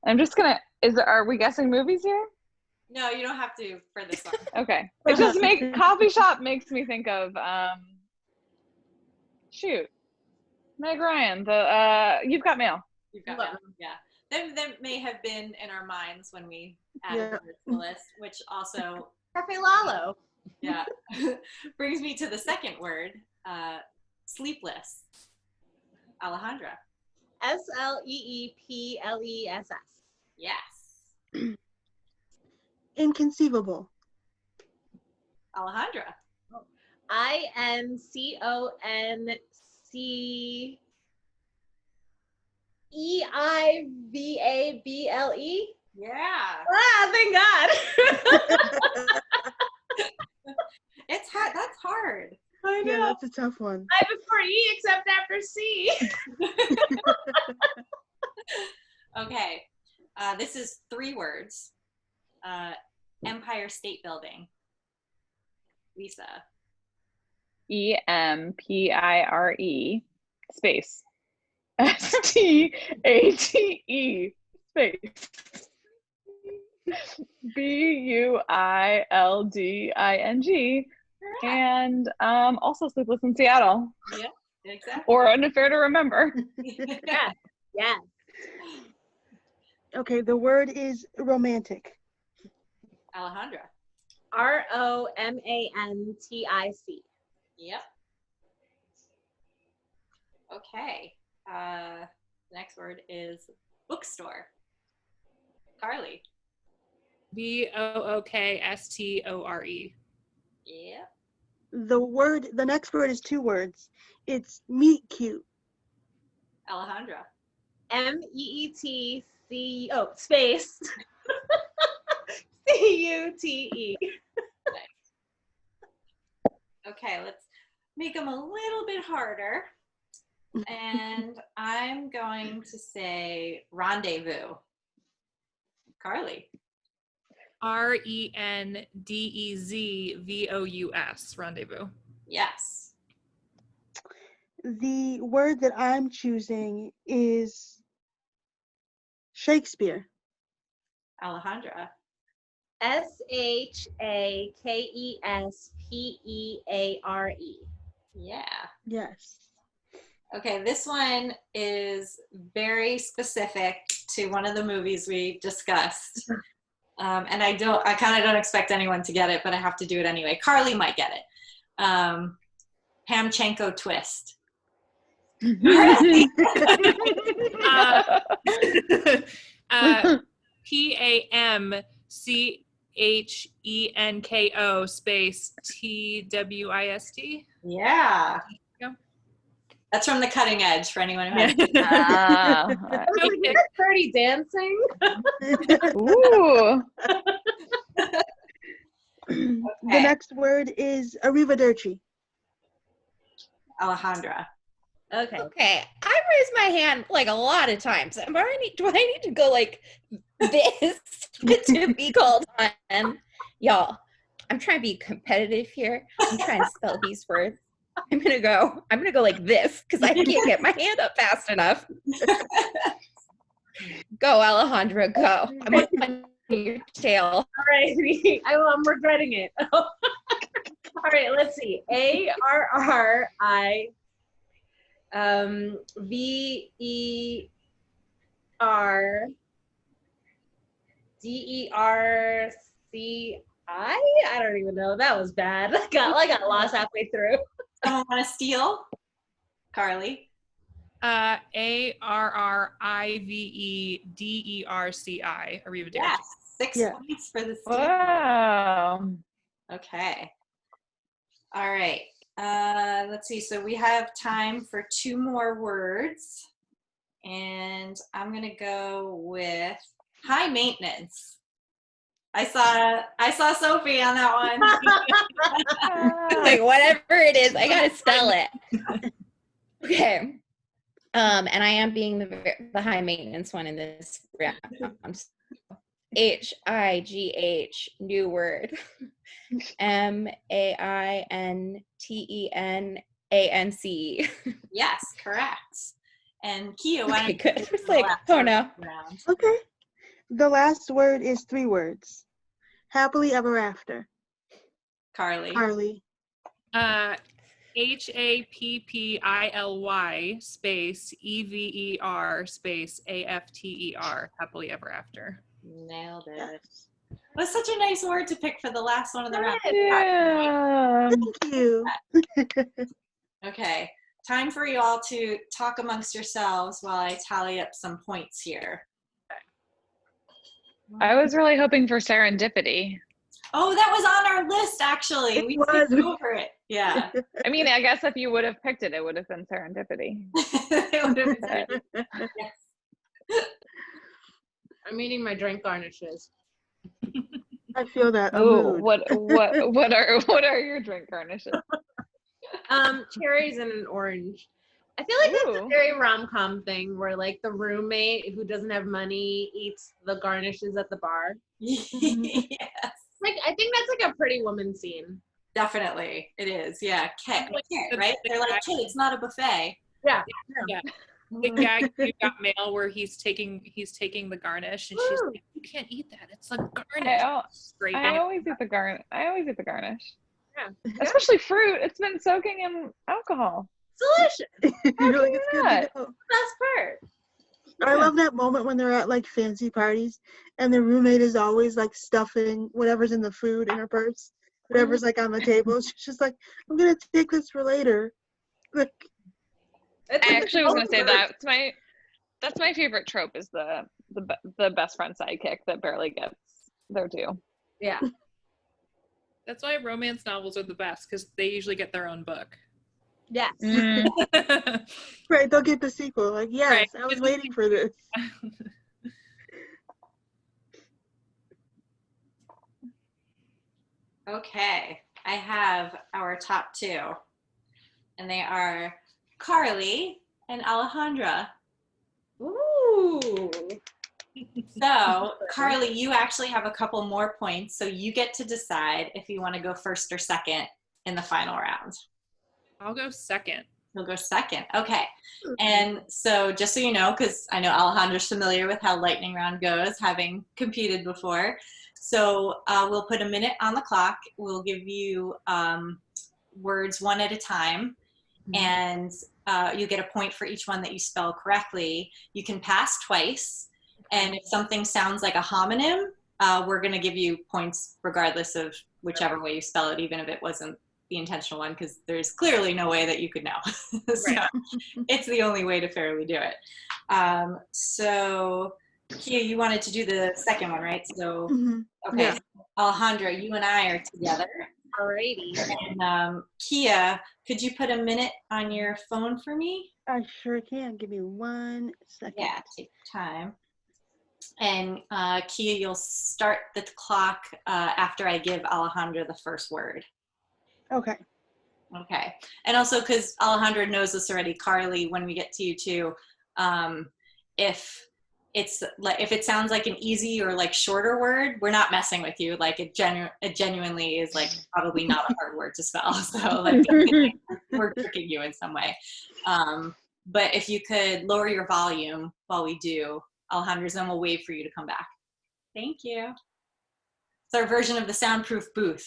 I'm just gonna. Are we guessing movies here? No, you don't have to for this one. Okay. It just coffee shop makes me think of shoot, Meg Ryan. The You've Got Mail. You've got that. Yeah. That may have been in our minds when we added it to the list, which also Cafe Lalo. yeah brings me to the second word, sleepless. Alejandra. SLEEPLESS. Yes. Inconceivable. Alejandra. INCONCEIVABLE. Yeah. Thank God. It's hard. That's hard. I know. Yeah, that's a tough one. I before E except after C. Okay. This is 3 words. Empire State Building. Lisa. EMPIRE space STATE space BUILDING, and also Sleepless in Seattle. Yeah, exactly. Or An Affair to Remember. Yeah. Yeah. Okay, the word is romantic. Alejandra. ROMANTIC. Yep. Okay. The next word is bookstore. Carly. BOOKSTORE. Yep. The next word is 2 words. It's meet cute. Alejandra. MEETC space CUTE. Okay, let's make them a little bit harder. And I'm going to say rendezvous. Carly. RENDEZVOUS, rendezvous. Yes. The word that I'm choosing is Shakespeare. Alejandra. SHAKESPEARE. Yeah. Yes. Okay, this one is very specific to one of the movies we discussed. And I kind of don't expect anyone to get it, but I have to do it anyway. Carly might get it. Pamchenko twist. PAMCHENKO space TWIST. Yeah. Go. That's from The Cutting Edge for anyone who has. Really good at Dirty Dancing. Ooh. The next word is arrivederci. Alejandra. Okay. Okay, I raised my hand like a lot of times. Do I need to go like this to be called on? Y'all, I'm trying to be competitive here. I'm trying to spell these words. I'm gonna go like this because I can't get my hand up fast enough. Go, Alejandra, go. I'm on your tail. All right. I'm regretting it. All right, let's see. ARRI VERDERCI. I don't even know. That was bad. I got lost halfway through. Someone want to steal? Carly. ARRIVEDERCI. Arrivederci. Yes. 6 Yeah. points for the steal. Wow. Okay. All right. Let's see. So we have time for 2 more words. And I'm going to go with high maintenance. I saw Sophie on that one. Like whatever it is, I gotta spell it. Okay. And I am being the high maintenance one in this round. HIGH, new word. MAINTENANCE. Yes, correct. And Keah, why Okay, don't good. you It's like, oh no. round? Okay. The last word is 3 words. Happily ever after. Carly. Carly. HAPPILY space EVER space AFTER. Happily ever after. Nailed it. That's such a nice word to pick for the last one of the round. Yeah. Thank you. Okay. Time for you all to talk amongst yourselves while I tally up some points here. I was really hoping for serendipity. Oh, that was on our list, actually. We skipped over it. Yeah. I mean, I guess if you would have picked it, it would have been serendipity. It would have been yes. I'm eating my drink garnishes. I feel that. Oh, what are your drink garnishes? Cherries and an orange. I feel like that's a Ooh. very rom-com thing where like the roommate who doesn't have money eats the garnishes at the bar. Yes. Like I think that's like a Pretty Woman scene. Definitely. It is. Yeah. Kit, Like right? They're like, Kit, it's not a buffet. Yeah. Yeah. The gag you got mail where he's taking the garnish and she's like, you can't eat that. It's like garnish. I always eat the garnish. Yeah. Especially fruit. It's been soaking in alcohol. Delicious. You're like, it's good to go. Best part. I love that moment when they're at like fancy parties and the roommate is always like stuffing whatever's in the food in her purse, whatever's like on the table. She's just like, I'm gonna take this for later. Like, I actually was gonna say that's my favorite trope is the best friend sidekick that barely gets their due. Yeah. That's why romance novels are the best because they usually get their own book. Yes. right, they'll get the sequel. Like, yes, Right. I was waiting for this. Okay. I have our top 2. And they are Carly and Alejandra. Ooh. So, Carly, you actually have a couple more points, so you get to decide if you want to go first or second in the final round. I'll go second. You'll go second. Okay. And so just so you know, because I know Alejandra's familiar with how lightning round goes, having competed before. So we'll put a minute on the clock. We'll give you words one at a time. And you get a point for each one that you spell correctly. You can pass twice. And if something sounds like a homonym, we're going to give you points regardless of whichever way you spell it, even if it wasn't the intentional one, because there's clearly no way that you could know. So it's the only way to fairly do it. So Keah, you wanted to do the second one, right? So, okay, Yeah. so Alejandra, you and I are together. Alrighty. And Keah, could you put a minute on your phone for me? I sure can. Give me 1 second. Yeah, take your time. And Keah, you'll start the clock after I give Alejandra the first word. Okay. Okay. And also, because Alejandra knows this already, Carly, when we get to you too, if it sounds like an easy or like shorter word, we're not messing with you. Like it genuinely is like probably not a hard word to spell. So like we're tricking you in some way. But if you could lower your volume while we do, Alejandra's, then we'll wait for you to come back. Thank you. It's our version of the soundproof booth.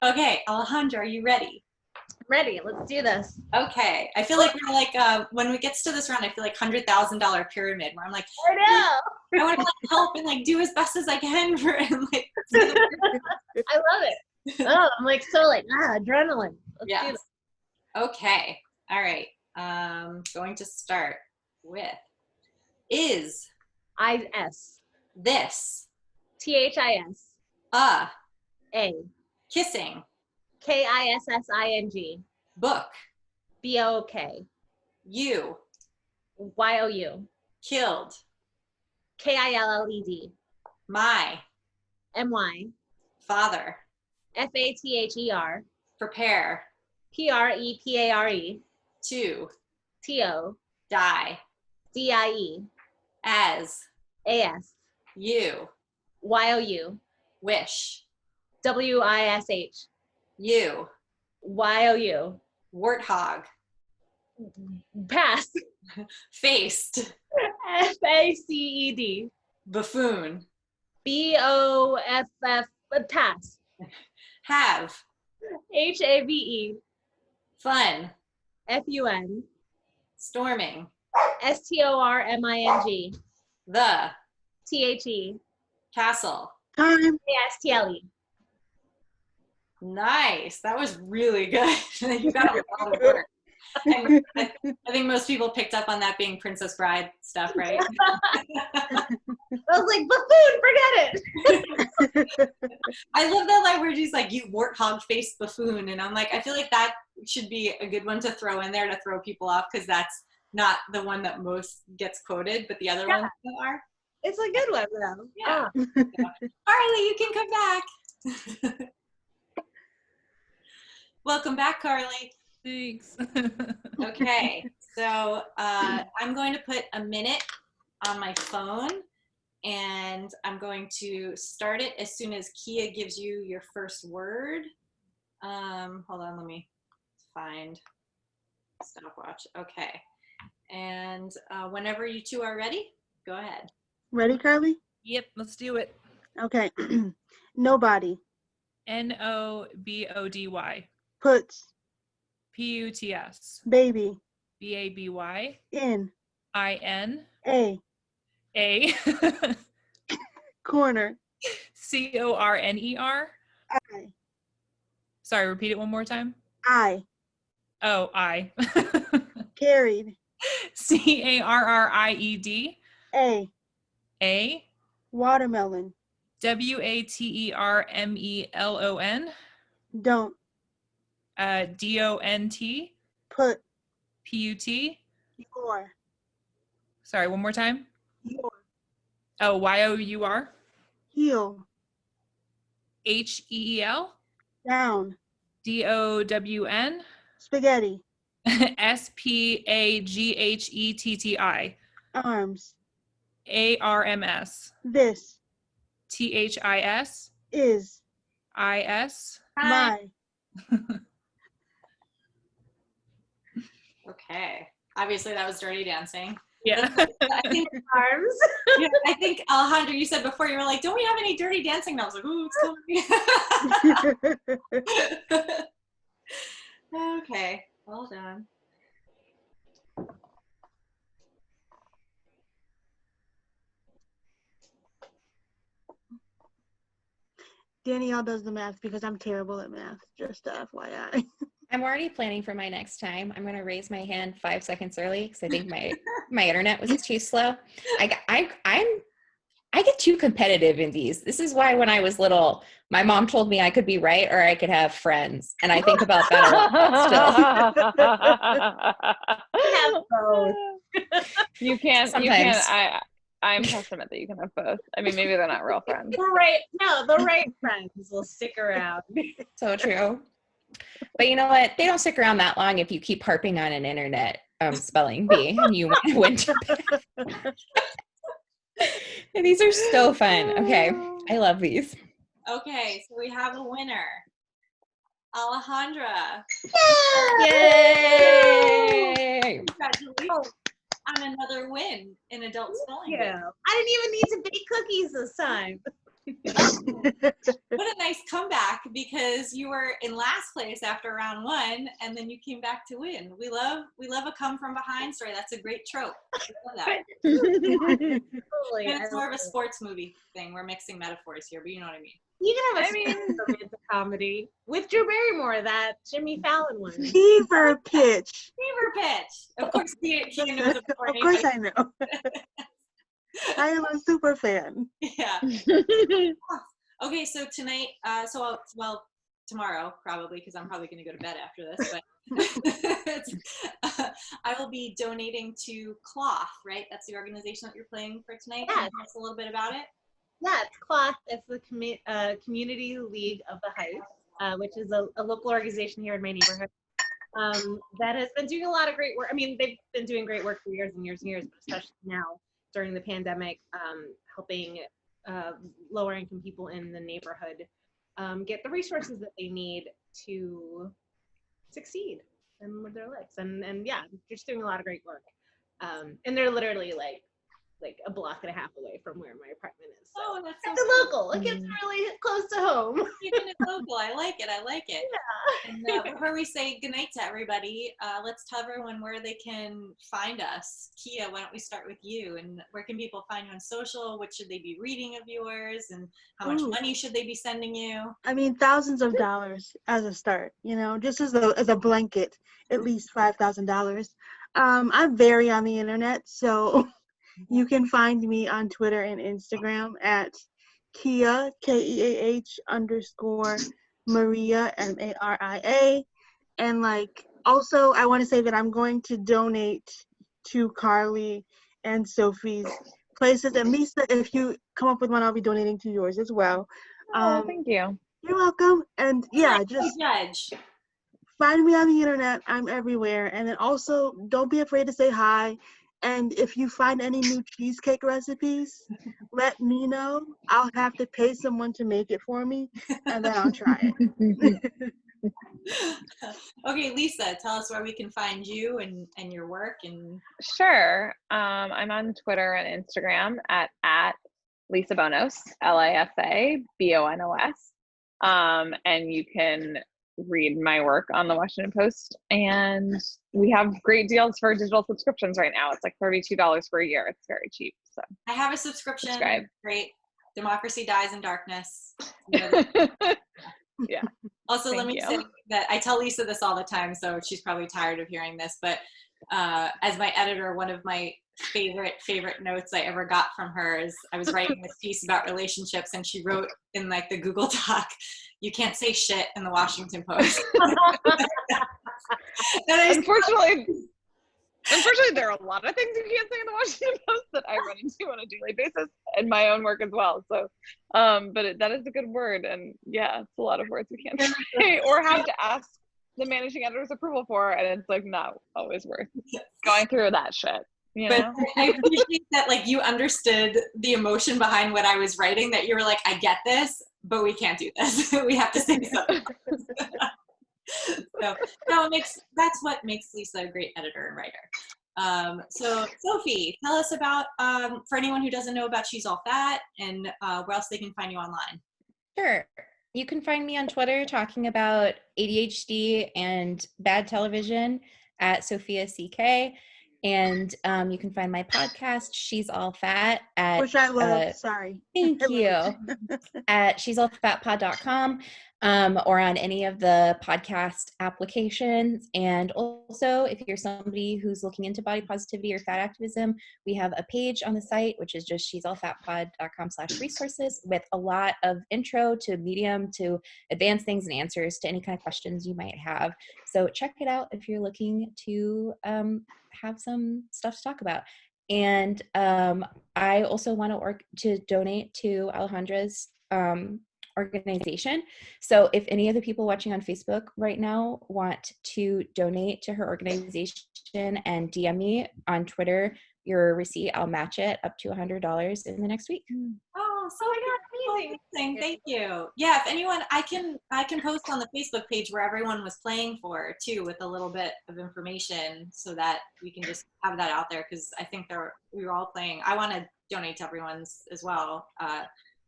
Okay, Alejandra, are you ready? Ready, let's do this. Okay, I feel like we're like, when we get to this round, I feel like $100,000 pyramid where I'm like, I know. I want to like help and like do as best as I can for and like. I love it. Oh, I'm like so like adrenaline. Let's do Yes. this. Okay, all right. Going to start with is I-S. this T-H-I-S. a A. kissing K-I-S-S-I-N-G. book B-O-K. you Y-O-U. killed K-I-L-L-E-D. my M-Y. father F-A-T-H-E-R. prepare P-R-E-P-A-R-E. to T-O. die D-I-E. as A-S. you Y-O-U. wish W-I-S-H. you Y-O-U. warthog Pass. faced F-A-C-E-D. buffoon B-O-F-F. Pass. have H-A-V-E. fun F-U-N. storming S-T-O-R-M-I-N-G. the T-H-E. Time. A-S-T-L-E. Nice. That was really good. You got a lot of work. And I think most people picked up on that being Princess Bride stuff, right? I was like, buffoon, forget it. I love that line where she's like, you warthog faced buffoon. And I'm like, I feel like that should be a good one to throw in there to throw people off, because that's not the one that most gets quoted, but the other ones are. It's a good one, though. Yeah. Carly, you can come back. Welcome back, Carly. Thanks. Okay, so I'm going to put a minute on my phone, and I'm going to start it as soon as Keah gives you your first word. Hold on, let me find stopwatch. Okay, and whenever you two are ready, go ahead. Ready, Carly? Yep, let's do it. Okay. Nobody. N-O-B-O-D-Y. Puts. P-U-T-S. Baby. B-A-B-Y. In. I-N. A. A. Corner. C-O-R-N-E-R. I. Sorry, repeat it one more time. I. Oh, I. Carried. C-A-R-R-I-E-D. A. A. Watermelon. W-A-T-E-R-M-E-L-O-N. Don't. D-O-N-T. Put. P-U-T. Your. Sorry, one more time. Your. Oh, Y-O-U-R. Heel. H-E-E-L. Down. D-O-W-N. Spaghetti. S-P-A-G-H-E-T-T-I. Arms. ARMS. This THIS. is IS. my. Okay. Obviously, that was Dirty Dancing. Yeah. I think Arms. Yeah, I think Alejandra, you said before, you were like, don't we have any Dirty Dancing? And I was like, ooh, it's coming. Okay, well done. Danielle does the math because I'm terrible at math, just FYI. I'm already planning for my next time. I'm going to raise my hand 5 seconds early because I think my internet was too slow. I get too competitive in these. This is why when I was little, my mom told me I could be right or I could have friends. And I think about that a lot still. Have both. You can't. Sometimes. I'm testament that you can have both. I mean, maybe they're not real friends. The right friends will stick around. So true. But you know what? They don't stick around that long if you keep harping on an internet spelling bee and you went to bed. These are so fun. Okay. I love these. Okay, so we have a winner. Alejandra. Yay! Congratulations on another win in adult spelling bee. Yeah. I didn't even need to bake cookies this time. What a nice comeback, because you were in last place after round 1 and then you came back to win. We love a come from behind story. That's a great trope. I love that. Totally. And it's more of a sports movie thing. We're mixing metaphors here, but you know what I mean. You can have a romantic comedy with Drew Barrymore, that Jimmy Fallon one. Fever pitch. Fever pitch. Of course, he knows it before Of course anybody. I know. I am a super fan. Yeah. Okay, so tonight, tomorrow probably, because I'm probably going to go to bed after this, but I will be donating to Cloth, right? That's the organization that you're playing for tonight. Yeah. Can you tell us a little bit about it? Yeah, it's Cloth. It's the Community League of the Heights, which is a local organization here in my neighborhood that has been doing a lot of great work. I mean, they've been doing great work for years and years and years, but especially now during the pandemic, helping lower income people in the neighborhood get the resources that they need to succeed and live their lives. And yeah, just doing a lot of great work. And they're literally like a block and a half away from where my apartment is. So Oh, that's so it's a local. It gets really close to home. Keeping it local. I like it. Yeah. And before we say goodnight to everybody, let's tell everyone where they can find us. Keah, why don't we start with you? And where can people find you on social? What should they be reading of yours? And how much money should they be sending you? I mean, thousands of dollars as a start, just as a blanket, at least $5,000. I'm very on the internet, so you can find me on Twitter and Instagram at Keah, KEAH _ Maria, MARIA. And also I want to say that I'm going to donate to Carly and Sophie's places. And Lisa, if you come up with one, I'll be donating to yours as well. Thank you. You're welcome. And yeah, just Judge. find me on the internet. I'm everywhere. And then also, don't be afraid to say hi. And if you find any new cheesecake recipes, let me know. I'll have to pay someone to make it for me, and then I'll try it. Okay, Lisa, tell us where we can find you and your work. And Sure. I'm on Twitter and Instagram at Lisa Bonos, LISABONOS. And you can read my work on the Washington Post, and we have great deals for digital subscriptions right now. It's like $32 for a year. It's very cheap. So I have a subscription. Subscribe. Great. Democracy dies in darkness. Yeah. Also, let Thank me you. say that I tell Lisa this all the time, so she's probably tired of hearing this, but as my editor, one of my favorite notes I ever got from her is I was writing this piece about relationships, and she wrote in the Google Doc, "You can't say shit in the Washington Post." Unfortunately, there are a lot of things you can't say in the Washington Post that I run into on a daily basis in my own work as well. So, but that is a good word, and yeah, it's a lot of words we can't say or have to ask the managing editor's approval for, and it's not always worth going through that shit. You But know? I appreciate that, like, you understood the emotion behind what I was writing, that you were like, I get this, but we can't do this. We have to say something. So no, that's what makes Lisa a great editor and writer. So Sophie, tell us about, for anyone who doesn't know about She's All Fat, and where else they can find you online. Sure. You can find me on Twitter talking about ADHD and bad television at Sophia CK. And you can find my podcast, She's All Fat, at Which I love. Sorry. thank I love you. it. At she'sallfatpod.com, or on any of the podcast applications. And also, if you're somebody who's looking into body positivity or fat activism, we have a page on the site, which is just she'sallfatpod.com/resources, with a lot of intro to medium to advanced things and answers to any kind of questions you might have. So check it out if you're looking to have some stuff to talk about. And I also want to donate to Alejandra's organization. So if any of the people watching on Facebook right now want to donate to her organization and DM me on Twitter your receipt, I'll match it up to $100 in the next week. Oh, so amazing. Thank you. Yeah, if anyone, I can post on the Facebook page where everyone was playing for too, with a little bit of information, so that we can just have that out there, because I think we were all playing. I want to donate to everyone's as well,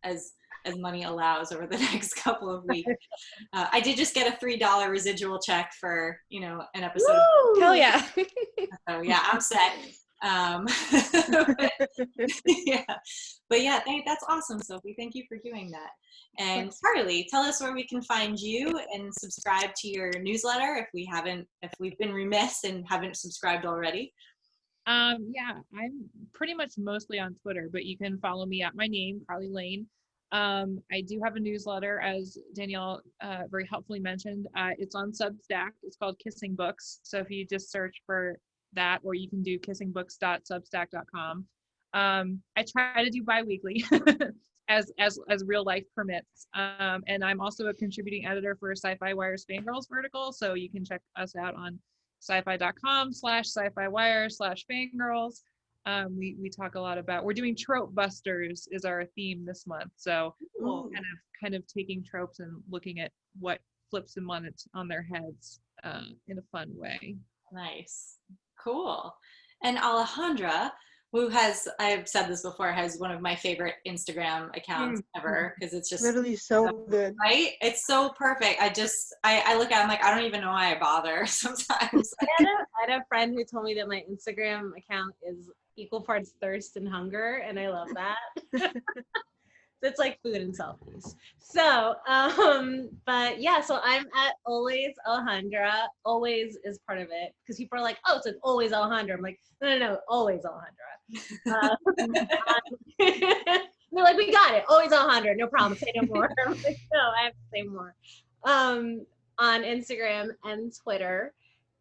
as money allows over the next couple of weeks. I did just get a $3 residual check for, an episode. Woo! Hell yeah. So yeah, I'm set. Yeah, but yeah, that's awesome, Sophie. Thank you for doing that. And Carly, tell us where we can find you and subscribe to your newsletter if we've been remiss and haven't subscribed already. Yeah, I'm pretty much mostly on Twitter, but you can follow me at my name, Carly Lane. I do have a newsletter, as Danielle very helpfully mentioned. It's on Substack. It's called Kissing Books. So if you just search for that, or you can do kissingbooks.substack.com. I try to do bi-weekly as real life permits. And I'm also a contributing editor for Sci-Fi Wire's Fangirls vertical. So you can check us out on sci-fi.com/sci-fi wire/fangirls. We talk a lot about, we're doing trope busters is our theme this month. So kind of taking tropes and looking at what flips them on their heads in a fun way. Nice. Cool. And Alejandra, who I've said this before, has one of my favorite Instagram accounts ever, because it's just Literally so good. Right? It's so perfect. I look at it, I'm like, I don't even know why I bother sometimes. I had a friend who told me that my Instagram account is equal parts thirst and hunger, and I love that. It's like food and selfies. So, but yeah, so I'm at Always Alejandra. Always is part of it, because people are like, oh, so it's Always Alejandra. I'm like, no, Always Alejandra. They're like, we got it. Always Alejandra. No problem. Say no more. I'm like, no, I have to say more. On Instagram and Twitter.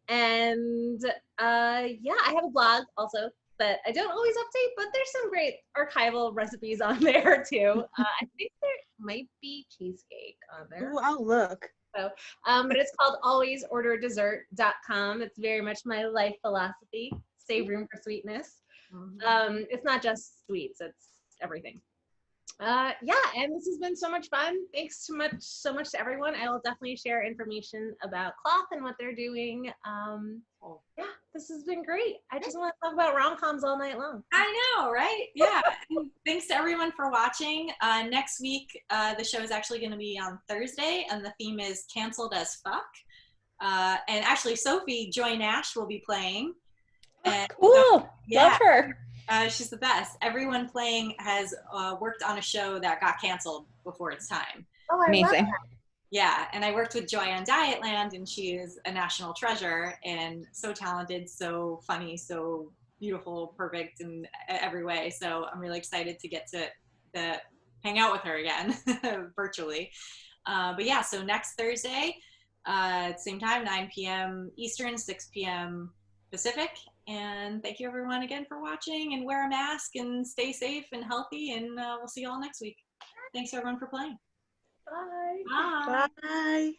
And yeah, I have a blog also that I don't always update, but there's some great archival recipes on there too. I think there might be cheesecake on there. Ooh, I'll look. So, but it's called alwaysorderdessert.com. It's very much my life philosophy. Save room for sweetness. It's not just sweets, it's everything. Yeah, and this has been so much fun. Thanks so much to everyone. I will definitely share information about Cloth and what they're doing. Yeah, this has been great. I just want to talk about RomComs all night long. I know, right? Yeah. Thanks to everyone for watching. Next week, the show is actually going to be on Thursday, and the theme is Canceled as Fuck. And actually, Sophie Joy Nash will be playing. And, Cool. Yeah. Love her. She's the best. Everyone playing has worked on a show that got canceled before its time. Oh, I love Amazing. that. Yeah, and I worked with Joy on Dietland, and she is a national treasure and so talented, so funny, so beautiful, perfect in every way. So I'm really excited to get to hang out with her again virtually. But yeah, so next Thursday, same time, 9 p.m. Eastern, 6 p.m. Pacific. And thank you everyone again for watching, and wear a mask and stay safe and healthy, and we'll see you all next week. Thanks everyone for playing. Bye. Bye. Bye.